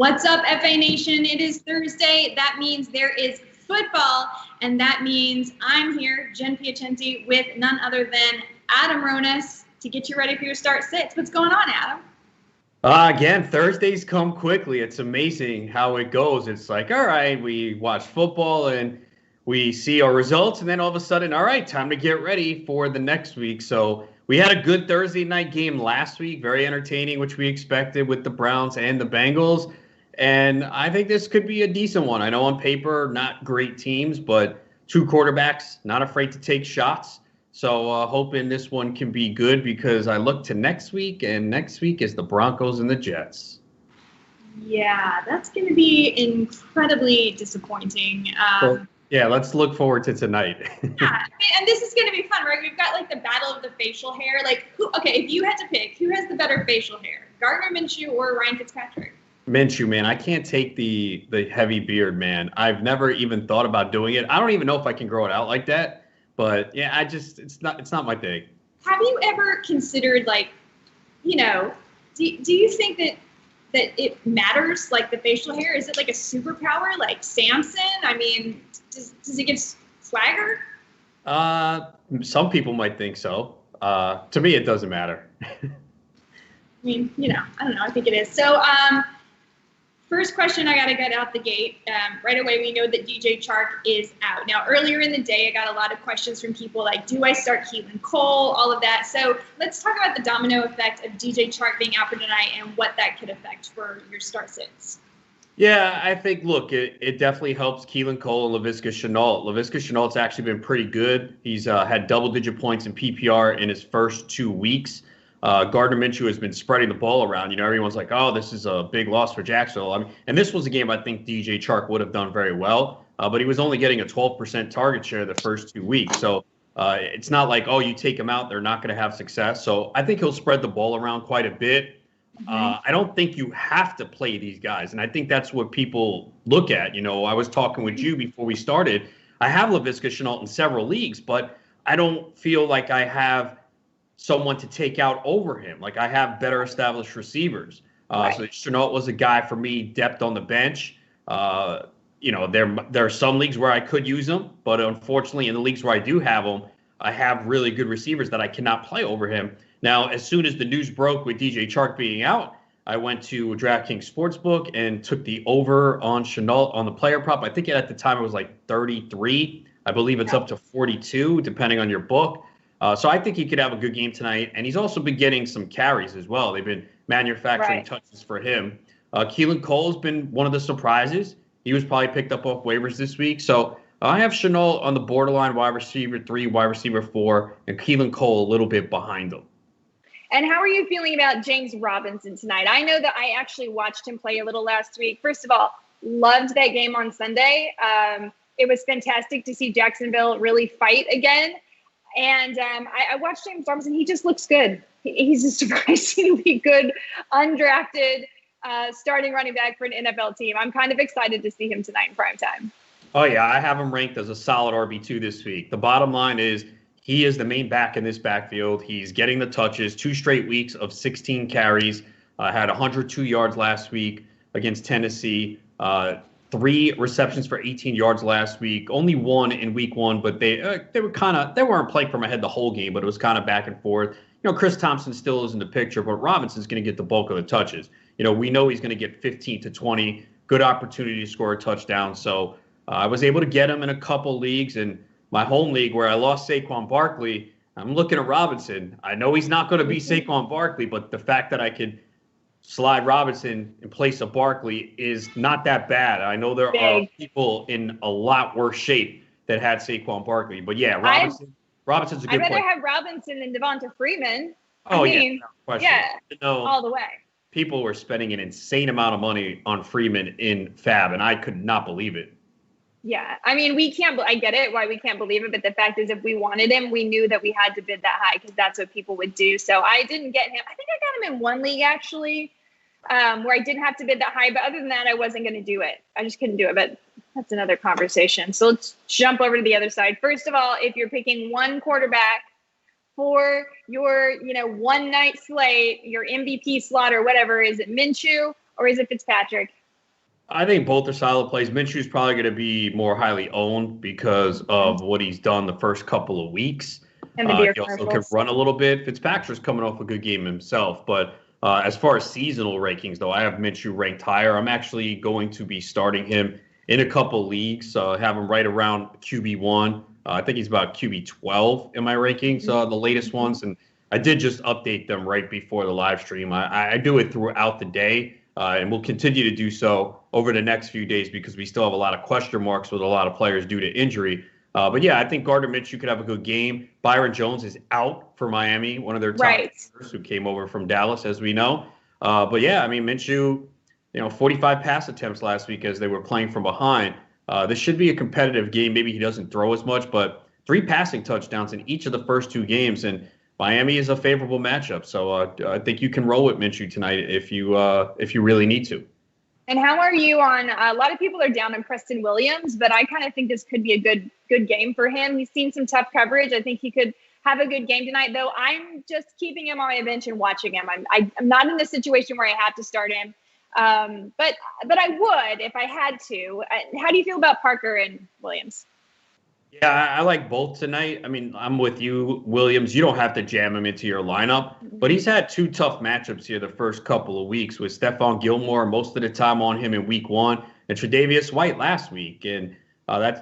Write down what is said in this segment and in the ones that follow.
What's up, FA Nation? It is Thursday. That means there is football, and that means I'm here, Jen Piacenti, with none other than Adam Ronas to get you ready for your start sits. What's going on, Adam? Again, Thursdays come quickly. It's amazing how it goes. It's like, all right, we watch football and we see our results, and then all of a sudden, all right, time to get ready for the next week. So we had a good Thursday night game last week, very entertaining, which we expected with the Browns and the Bengals. And I think this could be a decent one. I know on paper, not great teams, but two quarterbacks, not afraid to take shots. So hoping this one can be good because I look to next week, and next week is the Broncos and the Jets. Yeah, that's going to be incredibly disappointing. Yeah, let's look forward to tonight. Yeah, and this is going to be fun, right? We've got like the battle of the facial hair. Like, if you had to pick, who has the better facial hair, Gardner Minshew or Ryan Fitzpatrick? Minshew, man, I can't take the heavy beard, man. I've never even thought about doing it. I don't even know if I can grow it out like that. But yeah, it's not my thing. Have you ever considered, like, do you think that it matters, like the facial hair? Is it like a superpower, like Samson? I mean, does it give swagger? Some people might think so. To me, it doesn't matter. I mean, I don't know. I think it is. So, first question I got to get out the gate. Right away, we know that DJ Chark is out. Now, earlier in the day, I got a lot of questions from people like, do I start Keelan Cole, all of that. So let's talk about the domino effect of DJ Chark being out for tonight and what that could affect for your start sits. Yeah, I think, look, it definitely helps Keelan Cole and Laviska Shenault. Laviska Shenault's actually been pretty good. He's had double-digit points in PPR in his first 2 weeks. Gardner Minshew has been spreading the ball around. Everyone's like, oh, this is a big loss for Jacksonville. And this was a game I think DJ Chark would have done very well, but he was only getting a 12% target share the first 2 weeks. So it's not like, oh, you take him out, they're not going to have success. So I think he'll spread the ball around quite a bit. I don't think you have to play these guys, and I think that's what people look at. I was talking with you before we started. I have Laviska Shenault in several leagues, but I don't feel like I have someone to take out over him. Like, I have better established receivers. Right. So Shenault was a guy for me, depth on the bench. There are some leagues where I could use him, but unfortunately in the leagues where I do have him, I have really good receivers that I cannot play over him. Now, as soon as the news broke with DJ Chark being out, I went to DraftKings Sportsbook and took the over on Shenault on the player prop. I think at the time it was like 33. I believe it's up to 42, depending on your book. So I think he could have a good game tonight. And he's also been getting some carries as well. They've been manufacturing touches for him. Keelan Cole's been one of the surprises. He was probably picked up off waivers this week. So I have Shenault on the borderline wide receiver 3, wide receiver 4, and Keelan Cole a little bit behind him. And how are you feeling about James Robinson tonight? I know that I actually watched him play a little last week. First of all, loved that game on Sunday. It was fantastic to see Jacksonville really fight again. And I watched James Robinson. He just looks good. He's a surprisingly good, undrafted starting running back for an NFL team. I'm kind of excited to see him tonight in primetime. Oh, yeah. I have him ranked as a solid RB2 this week. The bottom line is he is the main back in this backfield. He's getting the touches, 2 straight weeks of 16 carries. Had 102 yards last week against Tennessee. 3 receptions for 18 yards last week. Only 1 in week 1, but they weren't playing from ahead the whole game, but it was kind of back and forth. Chris Thompson still is in the picture, but Robinson's going to get the bulk of the touches. We know he's going to get 15 to 20. Good opportunity to score a touchdown. So I was able to get him in a couple leagues, and my home league where I lost Saquon Barkley, I'm looking at Robinson. I know he's not going to be Saquon Barkley, but the fact that I could slide Robinson in place of Barkley is not that bad. I know there are people in a lot worse shape that had Saquon Barkley, but yeah, Robinson's a good player. I'd rather have Robinson than Devonta Freeman. Oh, no question. All the way. People were spending an insane amount of money on Freeman in Fab, and I could not believe it. Yeah, I mean, I get it, why we can't believe it, but the fact is if we wanted him, we knew that we had to bid that high because that's what people would do. So I didn't get him. I think I got him in one league, actually, where I didn't have to bid that high. But other than that, I wasn't going to do it. I just couldn't do it, but that's another conversation. So let's jump over to the other side. First of all, if you're picking one quarterback for your, one night slate, your MVP slot or whatever, is it Minshew or is it Fitzpatrick? I think both are solid plays. Minshew's probably going to be more highly owned because of what he's done the first couple of weeks. And the beer he also can commercials. run a little bit. Fitzpatrick's coming off a good game himself. But as far as seasonal rankings, though, I have Minshew ranked higher. I'm actually going to be starting him in a couple leagues. Have him right around QB1. I think he's about QB12 in my rankings, the latest ones. And I did just update them right before the live stream. I do it throughout the day. And we'll continue to do so over the next few days because we still have a lot of question marks with a lot of players due to injury. But yeah, I think Gardner Minshew could have a good game. Byron Jones is out for Miami, one of their top players who came over from Dallas, as we know. But yeah, I mean, Minshew, 45 pass attempts last week as they were playing from behind. This should be a competitive game. Maybe he doesn't throw as much, but 3 passing touchdowns in each of the first 2 games. And Miami is a favorable matchup, so I think you can roll with Minshew tonight if you really need to. And how are you on? A lot of people are down on Preston Williams, but I kind of think this could be a good game for him. He's seen some tough coverage. I think he could have a good game tonight, though. I'm just keeping him on my bench and watching him. I'm not in a situation where I have to start him, but I would if I had to. How do you feel about Parker and Williams? Yeah, I like both tonight. I mean, I'm with you, Williams. You don't have to jam him into your lineup, but he's had 2 tough matchups here the first couple of weeks with Stephon Gilmore most of the time on him in week 1 and Tre'Davious White last week. And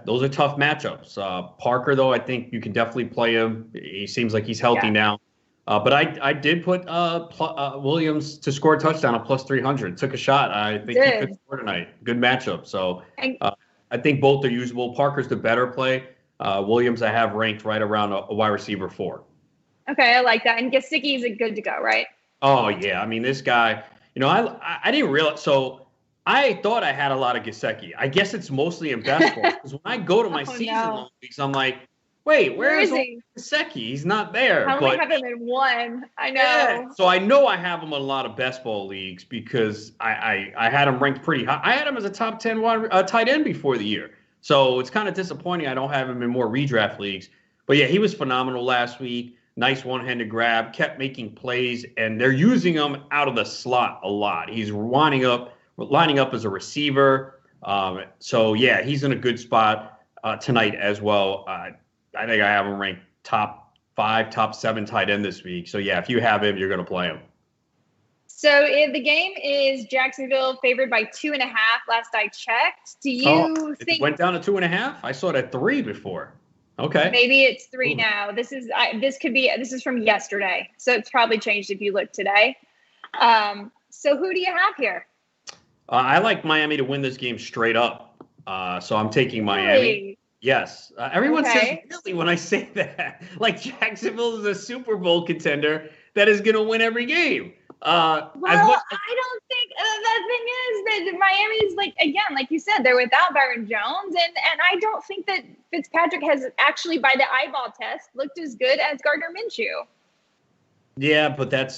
those are tough matchups. Parker, though, I think you can definitely play him. He seems like he's healthy now. But I did put Williams to score a touchdown at plus 300. Took a shot. I think he could score tonight. Good matchup. So I think both are usable. Parker's the better play. Williams, I have ranked right around a wide receiver 4. Okay, I like that. And Gesicki is good to go, right? Oh, yeah. I mean, this guy, I didn't realize. So I thought I had a lot of Gesicki. I guess it's mostly in best ball. Because when I go to my season-long leagues, I'm like, wait, where is Gesicki? He's not there. I only have him in 1. I know. Yeah. So I know I have him in a lot of best ball leagues because I had him ranked pretty high. I had him as a top 10 tight end before the year. So it's kind of disappointing I don't have him in more redraft leagues. But, yeah, he was phenomenal last week. Nice one-handed grab, kept making plays, and they're using him out of the slot a lot. He's lining up as a receiver. So, yeah, he's in a good spot tonight as well. I think I have him ranked top 5, top 7 tight end this week. So, yeah, if you have him, you're going to play him. So the game is Jacksonville favored by 2.5. Last I checked. Do you think it went down to 2.5? I saw it at 3 before. Okay. Maybe it's 3 now. This is from yesterday, so it's probably changed if you look today. So who do you have here? I like Miami to win this game straight up. So I'm taking Miami. Really? Yes. Everyone says really when I say that. Like Jacksonville is a Super Bowl contender that is going to win every game. I don't think the thing is that Miami's like you said, they're without Byron Jones, and I don't think that Fitzpatrick has actually, by the eyeball test, looked as good as Gardner Minshew. Yeah, but that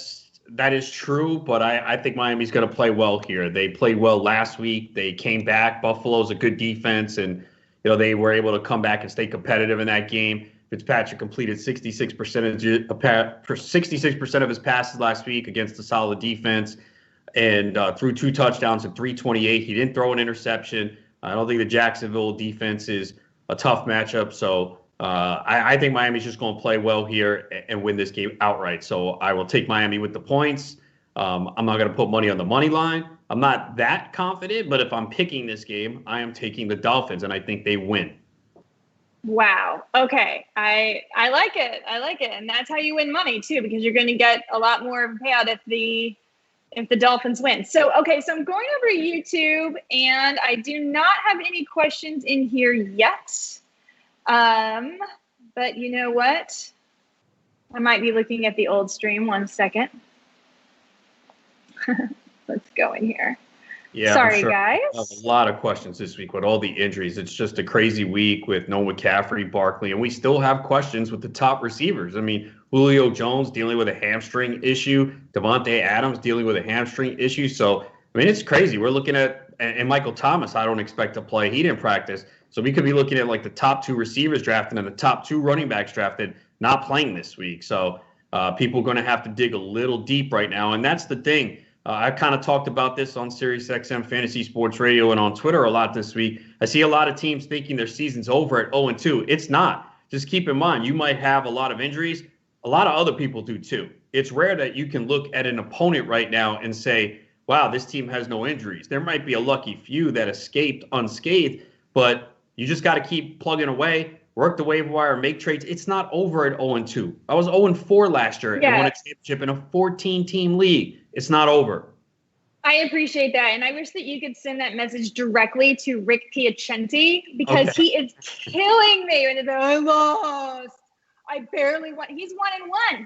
is true. But I think Miami's going to play well here. They played well last week. They came back. Buffalo's a good defense, and they were able to come back and stay competitive in that game. Fitzpatrick completed 66% of his passes last week against a solid defense and threw 2 touchdowns and 328. He didn't throw an interception. I don't think the Jacksonville defense is a tough matchup. So I think Miami's just going to play well here and win this game outright. So I will take Miami with the points. I'm not going to put money on the money line. I'm not that confident, but if I'm picking this game, I am taking the Dolphins, and I think they win. Wow. Okay. I like it. And that's how you win money too, because you're going to get a lot more of a payout if the Dolphins win. So, okay. So I'm going over to YouTube and I do not have any questions in here yet. But you know what? I might be looking at the old stream. 1 second. Let's go in here. Yeah, sorry, guys. I have a lot of questions this week with all the injuries. It's just a crazy week with no McCaffrey, Barkley, and we still have questions with the top receivers. I mean, Julio Jones dealing with a hamstring issue, Devontae Adams dealing with a hamstring issue. So, I mean, it's crazy. We're looking at, and Michael Thomas, I don't expect to play. He didn't practice. So we could be looking at like the top 2 receivers drafted and the top 2 running backs drafted not playing this week. So people are going to have to dig a little deep right now. And that's the thing. I kind of talked about this on SiriusXM Fantasy Sports Radio and on Twitter a lot this week. I see a lot of teams thinking their season's over at 0-2. It's not. Just keep in mind, you might have a lot of injuries. A lot of other people do too. It's rare that you can look at an opponent right now and say, wow, this team has no injuries. There might be a lucky few that escaped unscathed, but you just got to keep plugging away, work the waiver wire, make trades. It's not over at 0-2. I was 0-4 last year and won a championship in a 14-team league. It's not over. I appreciate that. And I wish that you could send that message directly to Rick Piacenti because he is killing me. And I lost. I barely won. He's 1-1.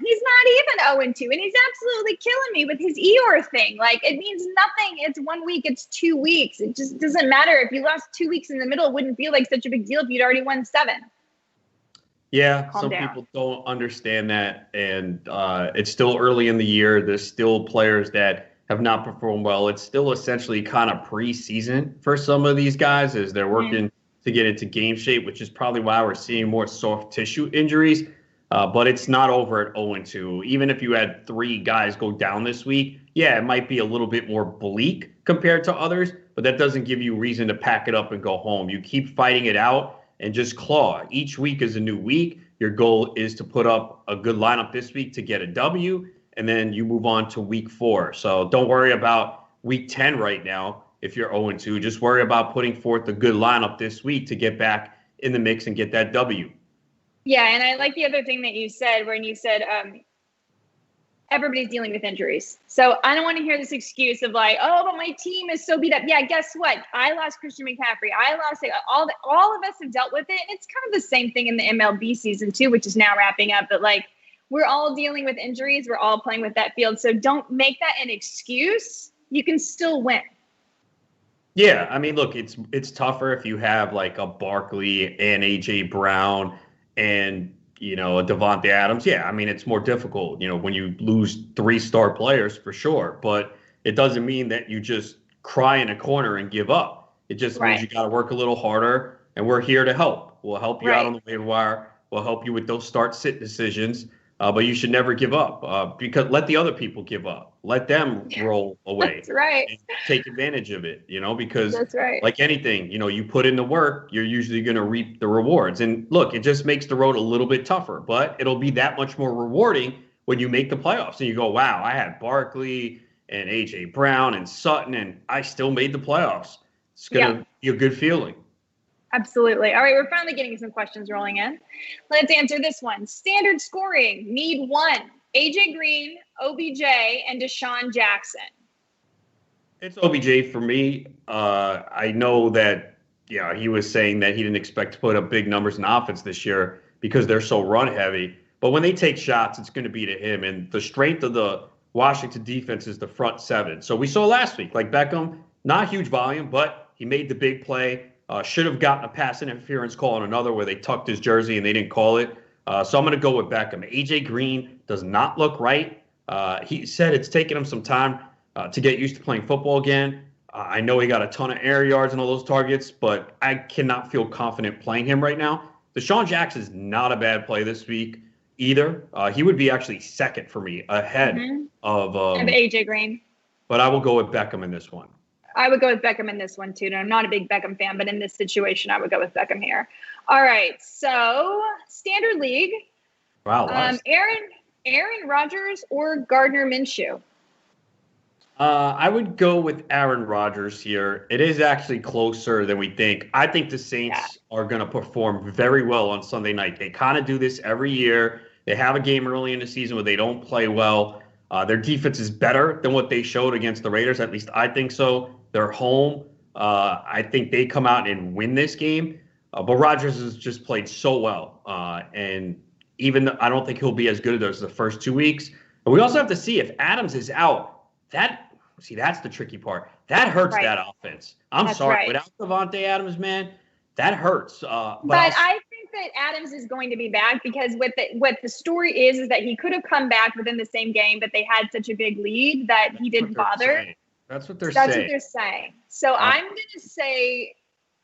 He's not even 0-2. And he's absolutely killing me with his Eeyore thing. Like, it means nothing. It's 1 week. It's 2 weeks. It just doesn't matter. If you lost 2 weeks in the middle, it wouldn't feel like such a big deal if you'd already won 7. Yeah, some people don't understand that, and it's still early in the year. There's still players that have not performed well. It's still essentially kind of preseason for some of these guys as they're working to get into game shape, which is probably why we're seeing more soft tissue injuries. But it's not over at 0-2. Even if you had 3 guys go down this week, yeah, it might be a little bit more bleak compared to others, but that doesn't give you reason to pack it up and go home. You keep fighting it out and just claw. Each week is a new week. Your goal is to put up a good lineup this week to get a W, and then you move on to week 4. So don't worry about week 10 right now if you're 0-2. Just worry about putting forth a good lineup this week to get back in the mix and get that W. Yeah, and I like the other thing that you said when you said everybody's dealing with injuries. So I don't want to hear this excuse of like, oh, but my team is so beat up. Yeah, guess what? I lost Christian McCaffrey. I lost it. All of us have dealt with it. And it's kind of the same thing in the MLB season too, which is now wrapping up. But like, we're all dealing with injuries. We're all playing with that field. So don't make that an excuse. You can still win. Yeah, I mean, look, it's tougher if you have like a Barkley and A.J. Brown and a Devontae Adams. Yeah, I mean, it's more difficult, when you lose 3 star players for sure. But it doesn't mean that you just cry in a corner and give up. It just means you got to work a little harder, and we're here to help. We'll help you out on the waiver wire. We'll help you with those start-sit decisions. But you should never give up because let the other people give up. Let them roll away. That's right. And take advantage of it, because that's right. Like anything, you put in the work, you're usually going to reap the rewards. And look, it just makes the road a little bit tougher, but it'll be that much more rewarding when you make the playoffs and you go, wow, I had Barkley and A.J. Brown and Sutton, and I still made the playoffs. It's going to be a good feeling. Absolutely. All right, we're finally getting some questions rolling in. Let's answer this one. Standard scoring, need 1. AJ Green, OBJ, and Deshaun Jackson. It's OBJ for me. I know that, he was saying that he didn't expect to put up big numbers in offense this year because they're so run heavy. But when they take shots, it's going to be to him. And the strength of the Washington defense is the front 7. So we saw last week, like Beckham, not huge volume, but he made the big play. Should have gotten a pass interference call on another where they tucked his jersey and they didn't call it. So I'm going to go with Beckham. AJ Green does not look right. He said it's taken him some time to get used to playing football again. I know he got a ton of air yards and all those targets, but I cannot feel confident playing him right now. Deshaun Jackson is not a bad play this week either. He would be actually second for me ahead of AJ Green. But I will go with Beckham in this one. I would go with Beckham in this one, too. And I'm not a big Beckham fan, but in this situation, I would go with Beckham here. All right. So, Standard League. Wow. Aaron Rodgers or Gardner Minshew? I would go with Aaron Rodgers here. It is actually closer than we think. I think the Saints are going to perform very well on Sunday night. They kind of do this every year. They have a game early in the season where they don't play well. Their defense is better than what they showed against the Raiders. At least I think so. They're home. I think they come out and win this game. But Rodgers has just played so well. And even though I don't think he'll be as good as the first 2 weeks. But we also have to see if Adams is out. That's the tricky part. That hurts that offense. I'm sorry. Without Devontae Adams, man, that hurts. But I think that Adams is going to be back because what the story is that he could have come back within the same game, but they had such a big lead that he didn't bother. That's what they're saying. That's what they're saying. So I'm going to say,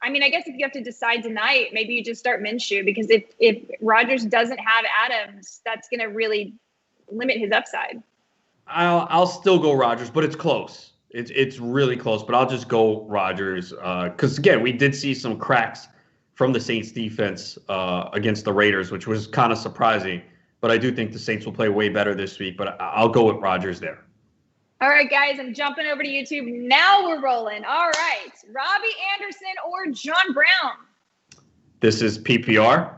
I mean, I guess if you have to decide tonight, maybe you just start Minshew because if Rodgers doesn't have Adams, that's going to really limit his upside. I'll still go Rodgers, but it's close. It's really close, but I'll just go Rodgers because again, we did see some cracks from the Saints defense against the Raiders, which was kind of surprising. But I do think the Saints will play way better this week. But I'll go with Rodgers there. All right, guys, I'm jumping over to YouTube. Now we're rolling. All right, Robbie Anderson or John Brown? This is PPR.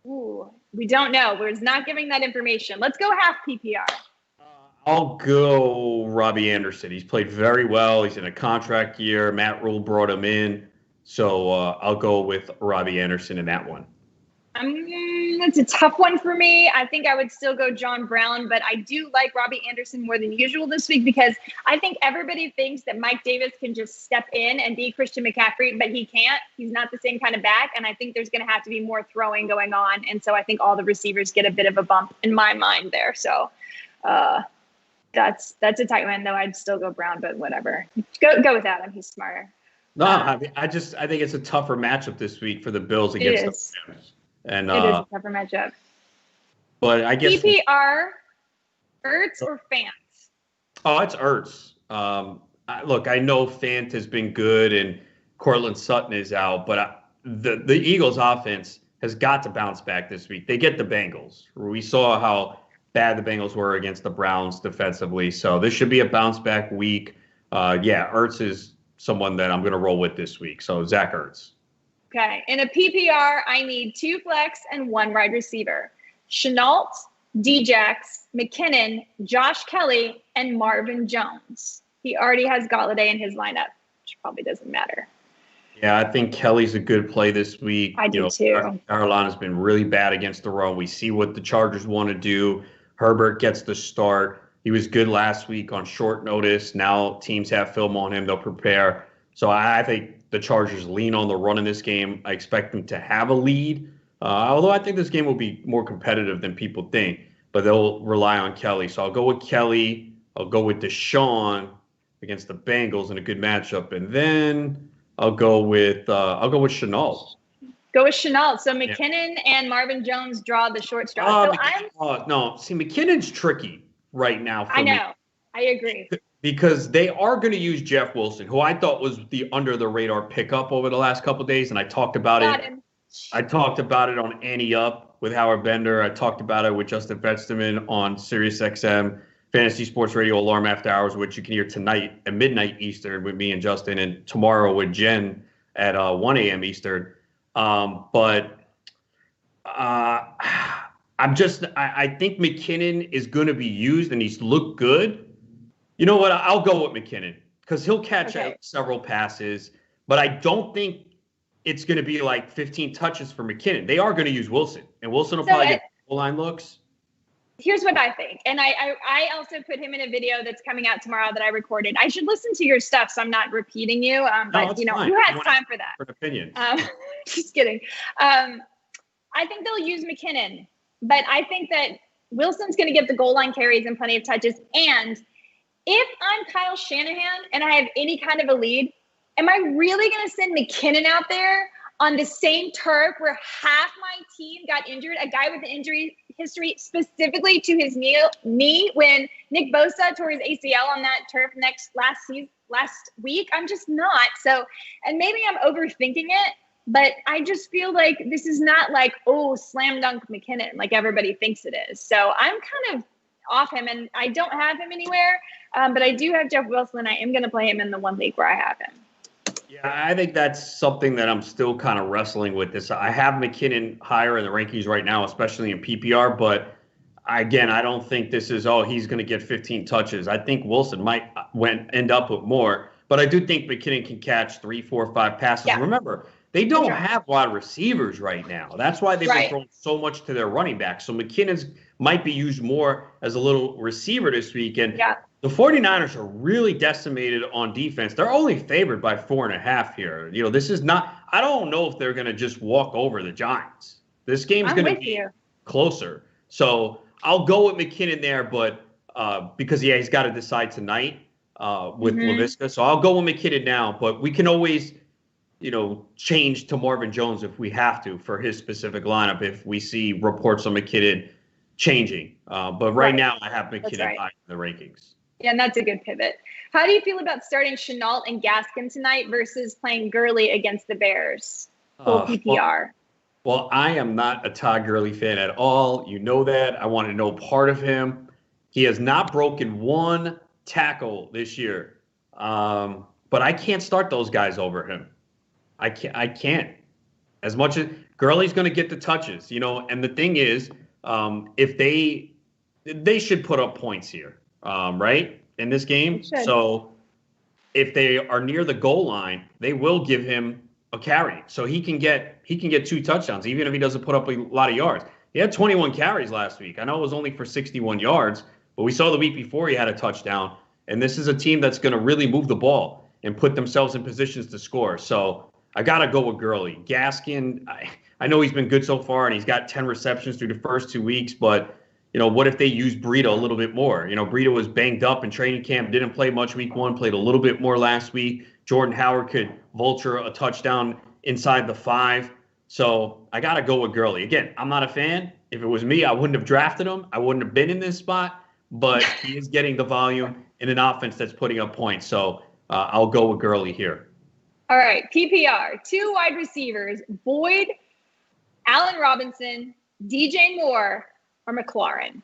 Ooh, we don't know. We're not giving that information. Let's go half PPR. I'll go Robbie Anderson. He's played very well. He's in a contract year. Matt Rule brought him in. So I'll go with Robbie Anderson in that one. It's a tough one for me. I think I would still go John Brown, but I do like Robbie Anderson more than usual this week because I think everybody thinks that Mike Davis can just step in and be Christian McCaffrey, but he can't. He's not the same kind of back, and I think there's going to have to be more throwing going on, and so I think all the receivers get a bit of a bump in my mind there. So that's a tight one, though. I'd still go Brown, but whatever. Go with Adam. He's smarter. No, I think it's a tougher matchup this week for the Bills against the Rams. And it is a tougher matchup. But I guess PPR, Ertz or Fant? Oh, it's Ertz. Look, I know Fant has been good and Cortland Sutton is out, but the Eagles' offense has got to bounce back this week. They get the Bengals. We saw how bad the Bengals were against the Browns defensively, so this should be a bounce back week. Ertz is someone that I'm going to roll with this week. So Zach Ertz. Okay. In a PPR, I need 2 flex and 1 wide receiver. Chenault, Djax, McKinnon, Josh Kelly, and Marvin Jones. He already has Galladay in his lineup, which probably doesn't matter. Yeah, I think Kelly's a good play this week. I do too. Carolina's been really bad against the run. We see what the Chargers want to do. Herbert gets the start. He was good last week on short notice. Now teams have film on him. They'll prepare. So I think the Chargers lean on the run in this game. I expect them to have a lead, although I think this game will be more competitive than people think. But they'll rely on Kelly. So I'll go with Kelly. I'll go with Deshaun against the Bengals in a good matchup. And then I'll go with Chenault. Go with Chenault. So McKinnon and Marvin Jones draw the short straw. No, see, McKinnon's tricky right now for me. I know. I agree. Because they are going to use Jeff Wilson, who I thought was the under-the-radar pickup over the last couple of days, and I talked about it. I talked about it on Annie Up with Howard Bender. I talked about it with Justin Fetsterman on SiriusXM Fantasy Sports Radio Alarm After Hours, which you can hear tonight at midnight Eastern with me and Justin, and tomorrow with Jen at 1 a.m. Eastern. I think McKinnon is going to be used, and he's looked good. You know what? I'll go with McKinnon because he'll catch several passes, but I don't think it's going to be like 15 touches for McKinnon. They are going to use Wilson, and Wilson will probably get goal line looks. Here's what I think, and I also put him in a video that's coming out tomorrow that I recorded. I should listen to your stuff, so I'm not repeating you. But you know, fine. Who has time for that? For an opinion. Just kidding. I think they'll use McKinnon, but I think that Wilson's going to get the goal line carries and plenty of touches. And if I'm Kyle Shanahan and I have any kind of a lead, am I really going to send McKinnon out there on the same turf where half my team got injured, a guy with an injury history specifically to his knee when Nick Bosa tore his ACL on that turf last week? I'm just not. So, and maybe I'm overthinking it, but I just feel like this is not like, slam dunk McKinnon like everybody thinks it is. So I'm kind of off him, and I don't have him anywhere, but I do have Jeff Wilson. I am going to play him in the one league where I have him. Yeah, I think that's something that I'm still kind of wrestling with. I have McKinnon higher in the rankings right now, especially in PPR, but again, I don't think this is, he's going to get 15 touches. I think Wilson might end up with more, but I do think McKinnon can catch 3, 4, 5 passes. Yeah. Remember, they don't have wide receivers right now. That's why they've been throwing so much to their running back. So McKinnon's might be used more as a little receiver this week. And the 49ers are really decimated on defense. They're only favored by 4.5 here. You know, this is not – I don't know if they're going to just walk over the Giants. This game's going to be closer. So I'll go with McKinnon there, but because, he's got to decide tonight with Laviska. So I'll go with McKinnon now, but we can always – change to Marvin Jones if we have to for his specific lineup. If we see reports on McKinnon changing. But right now, I have McKinnon high in the rankings. Yeah, and that's a good pivot. How do you feel about starting Chenault and Gaskin tonight versus playing Gurley against the Bears? Full PPR. Well, I am not a Todd Gurley fan at all. You know that. I want to know part of him. He has not broken one tackle this year. But I can't start those guys over him. I can't. As much as Gurley's going to get the touches, and the thing is, if they should put up points here, right, in this game. So if they are near the goal line, they will give him a carry, so he can get 2 touchdowns, even if he doesn't put up a lot of yards. He had 21 carries last week. I know it was only for 61 yards, but we saw the week before he had a touchdown. And this is a team that's going to really move the ball and put themselves in positions to score. So I got to go with Gurley. Gaskin, I know he's been good so far, and he's got 10 receptions through the first 2 weeks, but what if they use Breida a little bit more? Breida was banged up in training camp, didn't play much week 1, played a little bit more last week. Jordan Howard could vulture a touchdown inside the 5. So I got to go with Gurley. Again, I'm not a fan. If it was me, I wouldn't have drafted him. I wouldn't have been in this spot, but he is getting the volume in an offense that's putting up points. So I'll go with Gurley here. All right, PPR, 2 wide receivers, Boyd, Allen Robinson, DJ Moore, or McLaurin.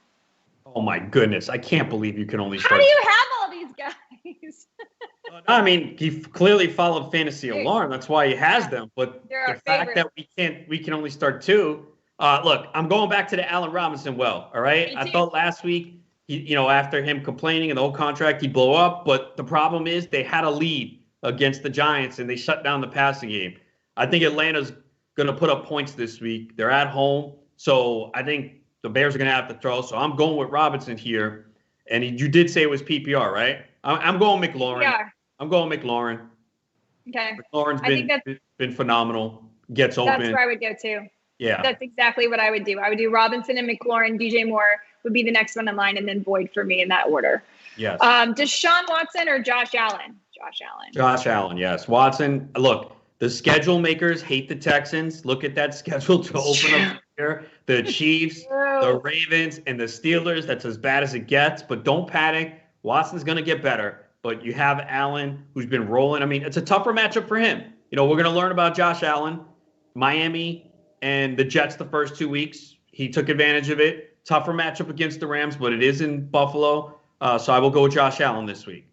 Oh, my goodness. I can't believe you can only start. How do you have all these guys? I mean, he clearly followed fantasy alarm. That's why he has them. But the fact that we can only start 2. Look, I'm going back to the Allen Robinson well, all right? I thought last week, after him complaining and the whole contract, he'd blow up. But the problem is they had a lead against the Giants, and they shut down the passing game. I think Atlanta's going to put up points this week. They're at home. So I think the Bears are going to have to throw. So I'm going with Robinson here. And you did say it was PPR, right? I'm going McLaurin. Yeah. I'm going McLaurin. Okay. McLaurin's been phenomenal. Gets open. That's where I would go too. Yeah. That's exactly what I would do. I would do Robinson and McLaurin. DJ Moore would be the next one in line, and then Boyd for me in that order. Yes. Deshaun Watson or Josh Allen? Josh Allen, yes. Watson, look, the schedule makers hate the Texans. Look at that schedule to open up here. The Chiefs, the Ravens, and the Steelers. That's as bad as it gets. But don't panic. Watson's going to get better. But you have Allen, who's been rolling. I mean, it's a tougher matchup for him. We're going to learn about Josh Allen. Miami and the Jets the first 2 weeks. He took advantage of it. Tougher matchup against the Rams, but it is in Buffalo. So I will go with Josh Allen this week.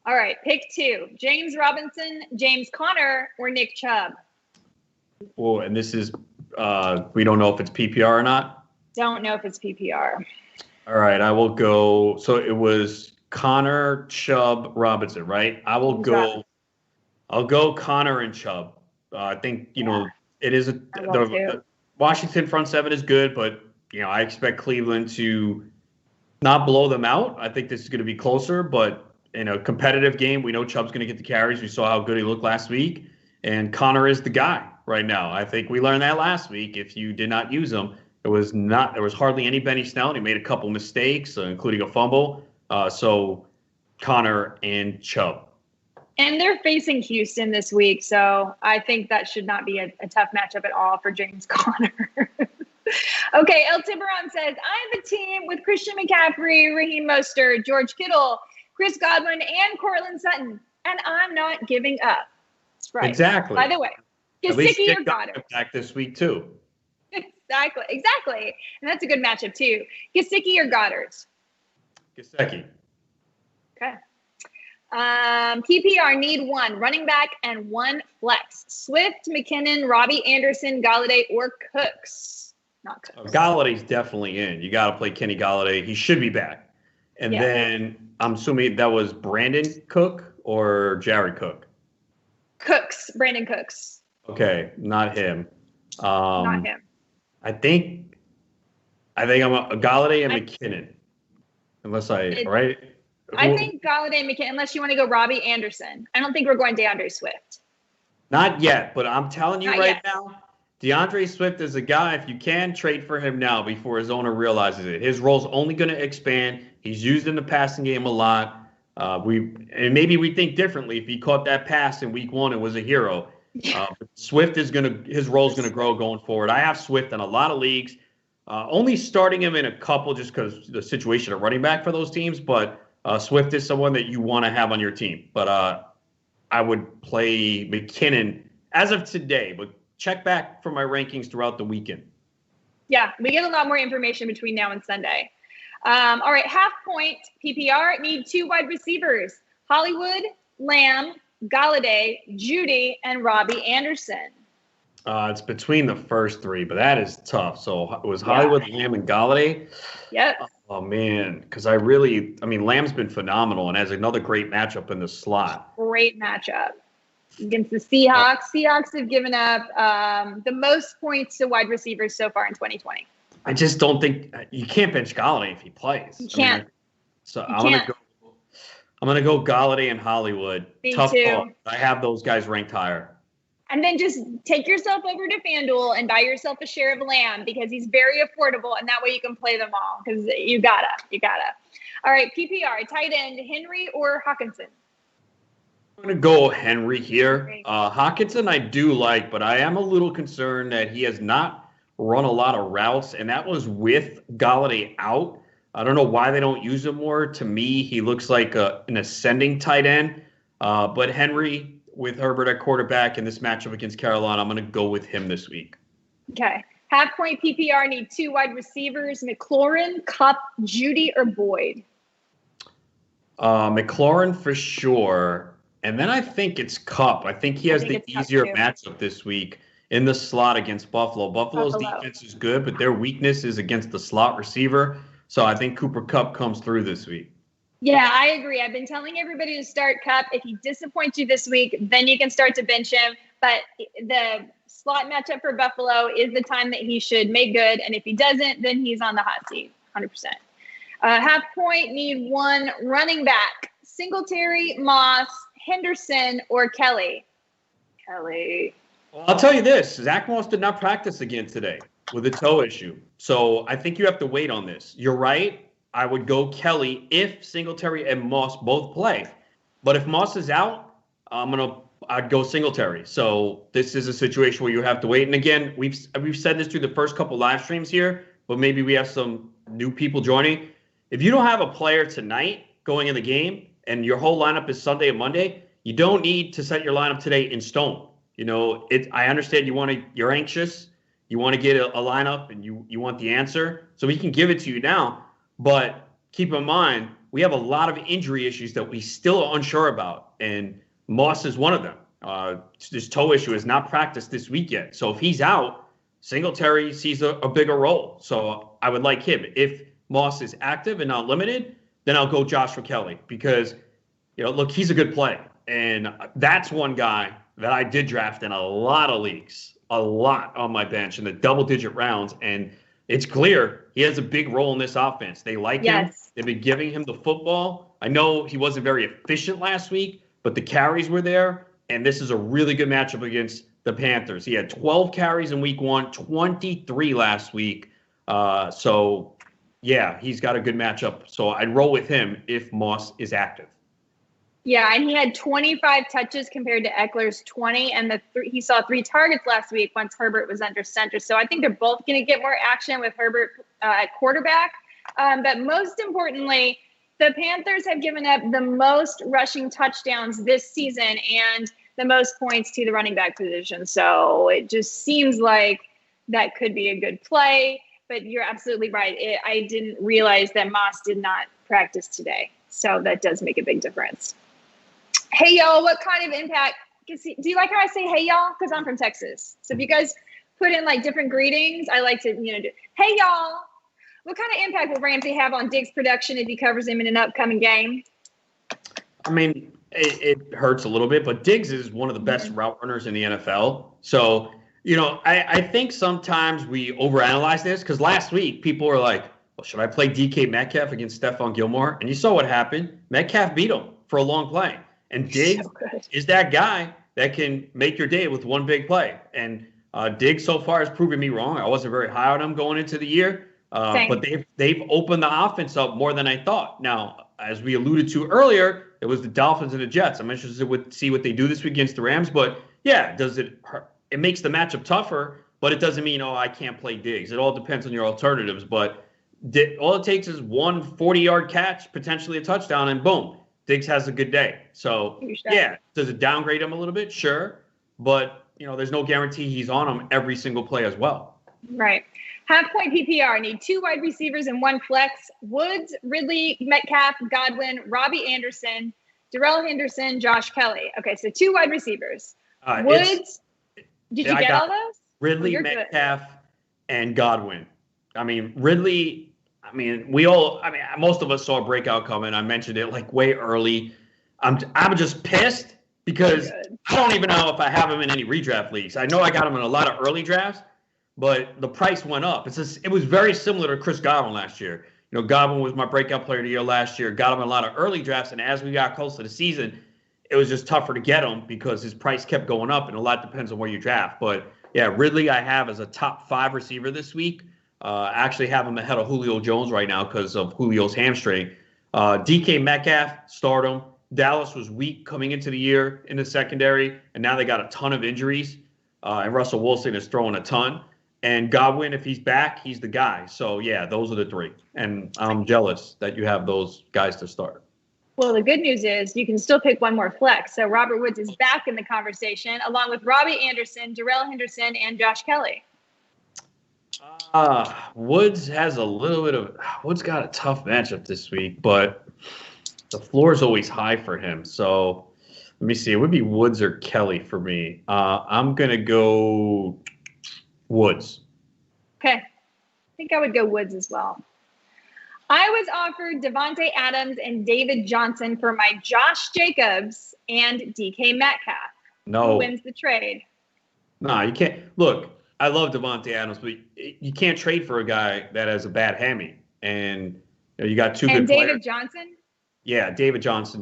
All right, pick 2. James Robinson, James Conner, or Nick Chubb? Oh, and this is we don't know if it's PPR or not. Don't know if it's PPR. All right, I will go. So it was Conner, Chubb, Robinson, right? I'll go Conner and Chubb. I think, it is the Washington front 7 is good, but, I expect Cleveland to not blow them out. I think this is going to be closer, but in a competitive game, we know Chubb's going to get the carries. We saw how good he looked last week, and Conner is the guy right now. I think we learned that last week. If you did not use him, there was hardly any Benny Snell, and he made a couple mistakes, including a fumble. So Conner and Chubb. And they're facing Houston this week, so I think that should not be a tough matchup at all for James Conner. Okay, El Tiburon says, I have a team with Christian McCaffrey, Raheem Mostert, George Kittle, Chris Godwin, and Cortland Sutton, and I'm not giving up. That's right. Exactly. By the way, Gesicki or Goddard? Back this week, too. Exactly. And that's a good matchup, too. Gesicki or Goddard? Gesicki. Okay. PPR need 1 running back and 1 flex. Swift, McKinnon, Robbie Anderson, Galladay, or Cooks? Not Cooks. Galladay's definitely in. You got to play Kenny Galladay. He should be back. And then I'm assuming that was Brandon Cook or Jared Cook? Brandon Cooks. Okay, not him. Not him. I think I'm a Galladay and McKinnon. Right? I think Galladay and McKinnon, unless you want to go Robbie Anderson. I don't think we're going DeAndre Swift. Not yet, but I'm telling you now, DeAndre Swift is a guy, if you can, trade for him now before his owner realizes it. His role's only going to expand. He's used in the passing game a lot. Maybe we think differently. If he caught that pass in week 1, it was a hero. Swift his role's going to grow going forward. I have Swift in a lot of leagues. Only starting him in a couple just because the situation at running back for those teams, but Swift is someone that you want to have on your team. But I would play McKinnon as of today, but check back for my rankings throughout the weekend. Yeah, we get a lot more information between now and Sunday. All right, half point PPR need 2 wide receivers: Hollywood, Lamb, Galladay, Judy, and Robbie Anderson. It's between the first 3, but that is tough. So it was Hollywood, Lamb, and Galladay. Yep. Oh, man, because Lamb's been phenomenal and has another great matchup in the slot. Great matchup against the Seahawks. Seahawks have given up the most points to wide receivers so far in 2020. I just don't think you can't bench Galladay if he plays. You can't. I'm gonna go Galladay and Hollywood. Me Tough too. call. I have those guys ranked higher. And then just take yourself over to FanDuel and buy yourself a share of Lamb because he's very affordable, and that way you can play them all because you gotta. All right, PPR, tight end, Henry or Hawkinson? I'm going to go Henry here. Hawkinson I do like, but I am a little concerned that he has not run a lot of routes, and that was with Galladay out. I don't know why they don't use him more. To me, he looks like an ascending tight end. But Henry, with Herbert at quarterback in this matchup against Carolina, I'm going to go with him this week. Okay. Half point PPR need 2 wide receivers: McLaurin, Kupp, Judy, or Boyd? McLaurin for sure. And then I think it's Kupp. I think he has the easier matchup this week in the slot against Buffalo. Buffalo's defense is good, but their weakness is against the slot receiver. So I think Cooper Kupp comes through this week. Yeah, I agree. I've been telling everybody to start Kupp. If he disappoints you this week, then you can start to bench him. But the slot matchup for Buffalo is the time that he should make good. And if he doesn't, then he's on the hot seat, 100%. Half point need 1 running back: Singletary, Moss, Henderson, or Kelly? Kelly. Well, I'll tell you this. Zach Moss did not practice again today with a toe issue. So I think you have to wait on this. You're right. I would go Kelly if Singletary and Moss both play. But if Moss is out, I'd go Singletary. So this is a situation where you have to wait. And again, we've said this through the first couple live streams here, but maybe we have some new people joining. If you don't have a player tonight going in the game and your whole lineup is Sunday and Monday, you don't need to set your lineup today in stone. You know, I understand you're anxious, you want to get a lineup and you want the answer. So we can give it to you now. But keep in mind, we have a lot of injury issues that we still are unsure about. And Moss is one of them. This toe issue is not practiced this week yet. So if he's out, Singletary sees a bigger role. So I would like him. If Moss is active and not limited, then I'll go Joshua Kelly because, look, he's a good play. And that's one guy that I did draft in a lot of leagues, a lot on my bench in the double-digit rounds. And it's clear he has a big role in this offense. They like him. They've been giving him the football. I know he wasn't very efficient last week, but the carries were there. And this is a really good matchup against the Panthers. He had 12 carries in week 1, 23 last week. So, yeah, he's got a good matchup. So I'd roll with him if Moss is active. Yeah, and he had 25 touches compared to Eckler's 20, and he saw 3 targets last week once Herbert was under center. So I think they're both going to get more action with Herbert at quarterback. But most importantly, the Panthers have given up the most rushing touchdowns this season and the most points to the running back position. So it just seems like that could be a good play. But you're absolutely right. I didn't realize that Moss did not practice today. So that does make a big difference. Hey, y'all, what kind of impact? Do you like how I say hey, y'all? Because I'm from Texas. So if you guys put in like different greetings, I like to, do hey, y'all. What kind of impact will Ramsey have on Diggs' production if he covers him in an upcoming game? I mean, it hurts a little bit, but Diggs is one of the best route runners in the NFL. So, I think sometimes we overanalyze this because last week people were like, well, should I play DK Metcalf against Stephon Gilmore? And you saw what happened. Metcalf beat him for a long play. And Diggs is that guy that can make your day with one big play. And Diggs so far has proven me wrong. I wasn't very high on him going into the year. But they've opened the offense up more than I thought. Now, as we alluded to earlier, it was the Dolphins and the Jets. I'm interested to see what they do this week against the Rams. But, yeah, it makes the matchup tougher. but it doesn't mean, I can't play Diggs. It all depends on your alternatives. But all it takes is one 40-yard catch, potentially a touchdown, and boom, Diggs has a good day. So, yeah, does it downgrade him a little bit? Sure. But, there's no guarantee he's on him every single play as well. Right. Half-point PPR. Need 2 wide receivers and 1 flex. Woods, Ridley, Metcalf, Godwin, Robbie Anderson, Darrell Henderson, Josh Kelly. Okay, so 2 wide receivers. Woods, did you get all those? Ridley, Metcalf, and Godwin. I mean, Ridley, most of us saw a breakout coming. I mentioned it like way early. I'm just pissed because I don't even know if I have him in any redraft leagues. I know I got him in a lot of early drafts, but the price went up. It was very similar to Chris Godwin last year. Godwin was my breakout player of the year last year. Got him in a lot of early drafts, and as we got close to the season, it was just tougher to get him because his price kept going up, and a lot depends on where you draft. But yeah, Ridley I have as a top 5 receiver this week. I actually have him ahead of Julio Jones right now because of Julio's hamstring. DK Metcalf, start him. Dallas was weak coming into the year in the secondary, and now they got a ton of injuries. And Russell Wilson is throwing a ton. And Godwin, if he's back, he's the guy. So, yeah, those are the 3. And I'm jealous that you have those guys to start. Well, the good news is you can still pick 1 more flex. So Robert Woods is back in the conversation, along with Robbie Anderson, Darrell Henderson, and Josh Kelly. Woods has a little bit of – Woods got a tough matchup this week, but the floor is always high for him. So, let me see. It would be Woods or Kelly for me. I'm going to go Woods. Okay. I think I would go Woods as well. I was offered Devontae Adams and David Johnson for my Josh Jacobs and DK Metcalf. No. Who wins the trade? No, you can't. Look, I love Devontae Adams, but you can't trade for a guy that has a bad hammy. And you got 2 good players. And David Johnson? Yeah, David Johnson,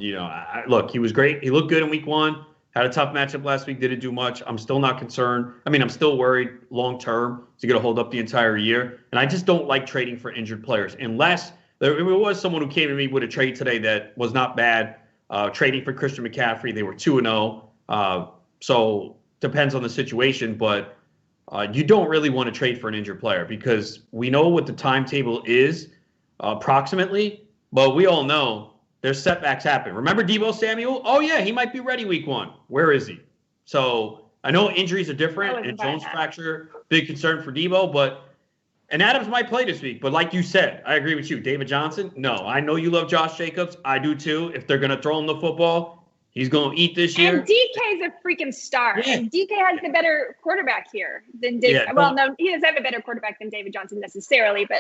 look, he was great. He looked good in week 1. Had a tough matchup last week. Didn't do much. I'm still not concerned. I'm still worried long-term. Is he going to hold up the entire year? And I just don't like trading for injured players unless there was someone who came to me with a trade today that was not bad. Trading for Christian McCaffrey. They were 2-0. So depends on the situation. But you don't really want to trade for an injured player because we know what the timetable is approximately. But we all know there's setbacks happen. Remember Deebo Samuel? Oh, yeah, he might be ready week 1. Where is he? So I know injuries are different, and Jones fracture, big concern for Deebo, and Adams might play this week. But like you said, I agree with you. David Johnson, no. I know you love Josh Jacobs. I do too. If they're going to throw him the football, he's going to eat this year. And DK's a freaking star. Yeah. And DK has the better quarterback here than David. Yeah, well, no, he doesn't have a better quarterback than David Johnson necessarily. But,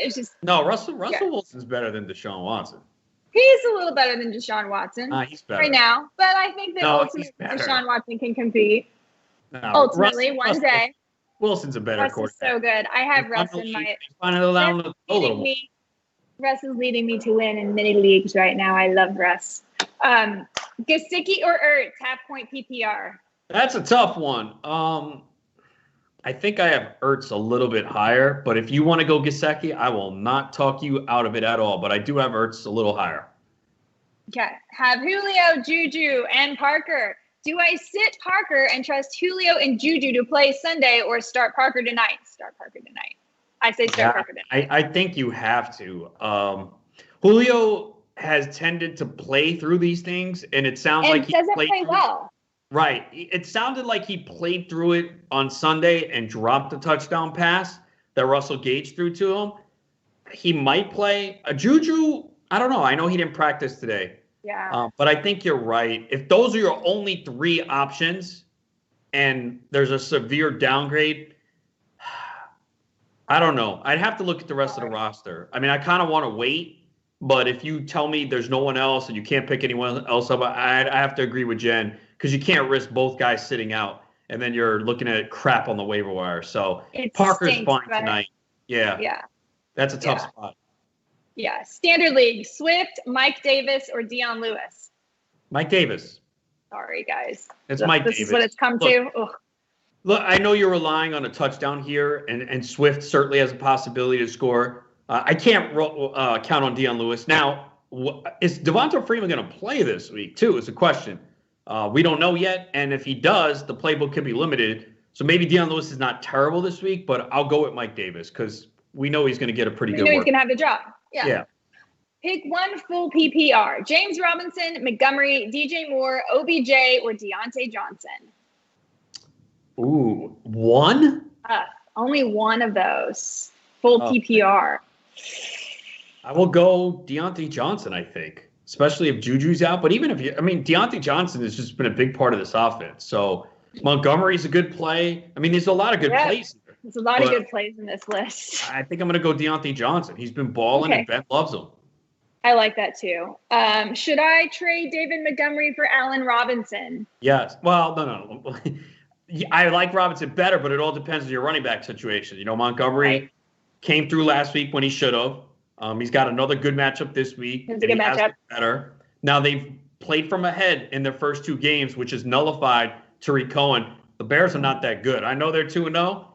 it's just. No, Russell Wilson's better than Deshaun Watson. He's a little better than Deshaun Watson he's better right now, but I think that ultimately Deshaun Watson can compete. No, ultimately, one day. Wilson's a better quarterback. Is so good. I have Russ in my. Russ is leading me to win in many leagues right now. I love Russ. Gesicki or Ertz, half-point PPR. That's a tough one. I think I have Ertz a little bit higher, but if you want to go Gesicki, I will not talk you out of it at all. But I do have Ertz a little higher. Okay. Have Julio, Juju, and Parker. Do I sit Parker and trust Julio and Juju to play Sunday or start Parker tonight? Start Parker tonight. I say start Parker tonight. I think you have to. Julio has tended to play through these things, and it sounds like he doesn't play well. Right. It sounded like he played through it on Sunday and dropped the touchdown pass that Russell Gage threw to him. He might play. Juju, I don't know. I know he didn't practice today. Yeah. But I think you're right. If those are your only 3 options and there's a severe downgrade, I don't know. I'd have to look at the rest of the roster. I kind of want to wait, but if you tell me there's no one else and you can't pick anyone else up, I have to agree with Jen. Because you can't risk both guys sitting out, and then you're looking at crap on the waiver wire. So Parker's fine tonight. Yeah. Yeah. That's a tough spot. Yeah. Standard league, Swift, Mike Davis, or Dion Lewis? Mike Davis. Sorry, guys. It's Mike Davis. This is what it's come to. Ugh. Look, I know you're relying on a touchdown here, and Swift certainly has a possibility to score. I can't count on Dion Lewis. Now, is Devonta Freeman going to play this week, too, is a question. We don't know yet, and if he does, the playbook could be limited. So maybe Dion Lewis is not terrible this week, but I'll go with Mike Davis because we know he's going to get a pretty good He's work. going to have the job. Yeah. Pick one full PPR. James Robinson, Montgomery, DJ Moore, OBJ, or Deonte Johnson. Ooh, one? Only one of those. Full PPR. I will go Deonte Johnson, I think, especially if Juju's out. But even if Deonte Johnson has just been a big part of this offense. So Montgomery's a good play. I mean, there's a lot of good plays here. There's a lot of good plays in this list. I think I'm going to go Deonte Johnson. He's been balling and Ben loves him. I like that too. Should I trade David Montgomery for Allen Robinson? Yes. Well, no. I like Robinson better, but it all depends on your running back situation. You know, Montgomery came through last week when he should have. He's got another good matchup this week. It's a good matchup. Better. Now they've played from ahead in their first two games, which has nullified Tariq Cohen. The Bears are not that good. I know they're 2-0.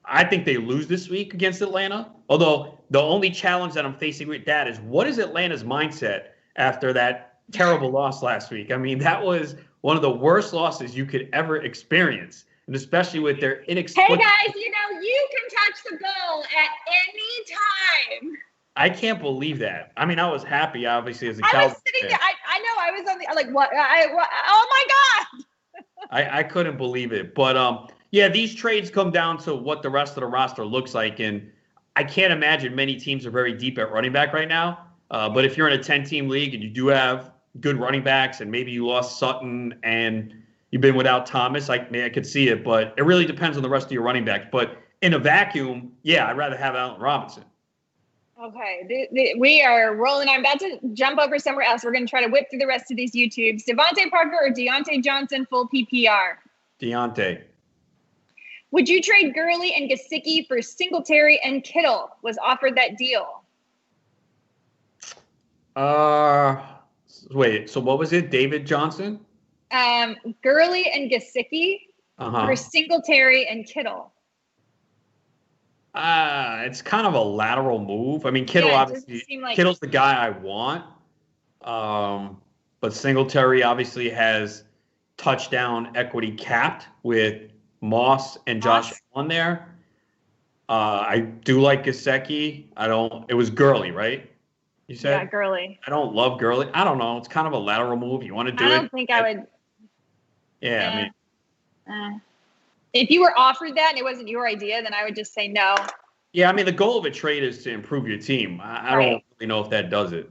I think they lose this week against Atlanta. Although the only challenge that I'm facing with that is what is Atlanta's mindset after that terrible loss last week? I mean, that was one of the worst losses you could ever experience, and especially with their inexplicable. Hey guys, you can touch the ball at any time. I can't believe that. I mean, I was happy, obviously, as a I was sitting there. I know. I was on the what? Oh my god! I couldn't believe it, but yeah, these trades come down to what the rest of the roster looks like, and I can't imagine many teams are very deep at running back right now. But if you're in a 10-team league and you do have good running backs, and maybe you lost Sutton and you've been without Thomas, I could see it, but it really depends on the rest of your running backs. But in a vacuum, yeah, I'd rather have Allen Robinson. Okay, we are rolling. I'm about to jump over somewhere else. We're going to try to whip through the rest of these YouTubes. Devontae Parker or Deontay Johnson full PPR? Deonte. Would you trade Gurley and Gesicki for Singletary and Kittle? Was offered that deal. Wait, so what was it? David Johnson? Gurley and Gesicki for Singletary and Kittle. It's kind of a lateral move. I mean, Kittle obviously, Kittle's the guy I want. But Singletary obviously has touchdown equity capped with Moss and Josh on there. I do like Gesicki. It was Gurley, right? You said? Yeah, Gurley. I don't love Gurley. I don't know. It's kind of a lateral move. You want to do it? I don't think I would. Yeah, if you were offered that and it wasn't your idea, then I would just say no. Yeah, I mean, the goal of a trade is to improve your team. I don't really know if that does it.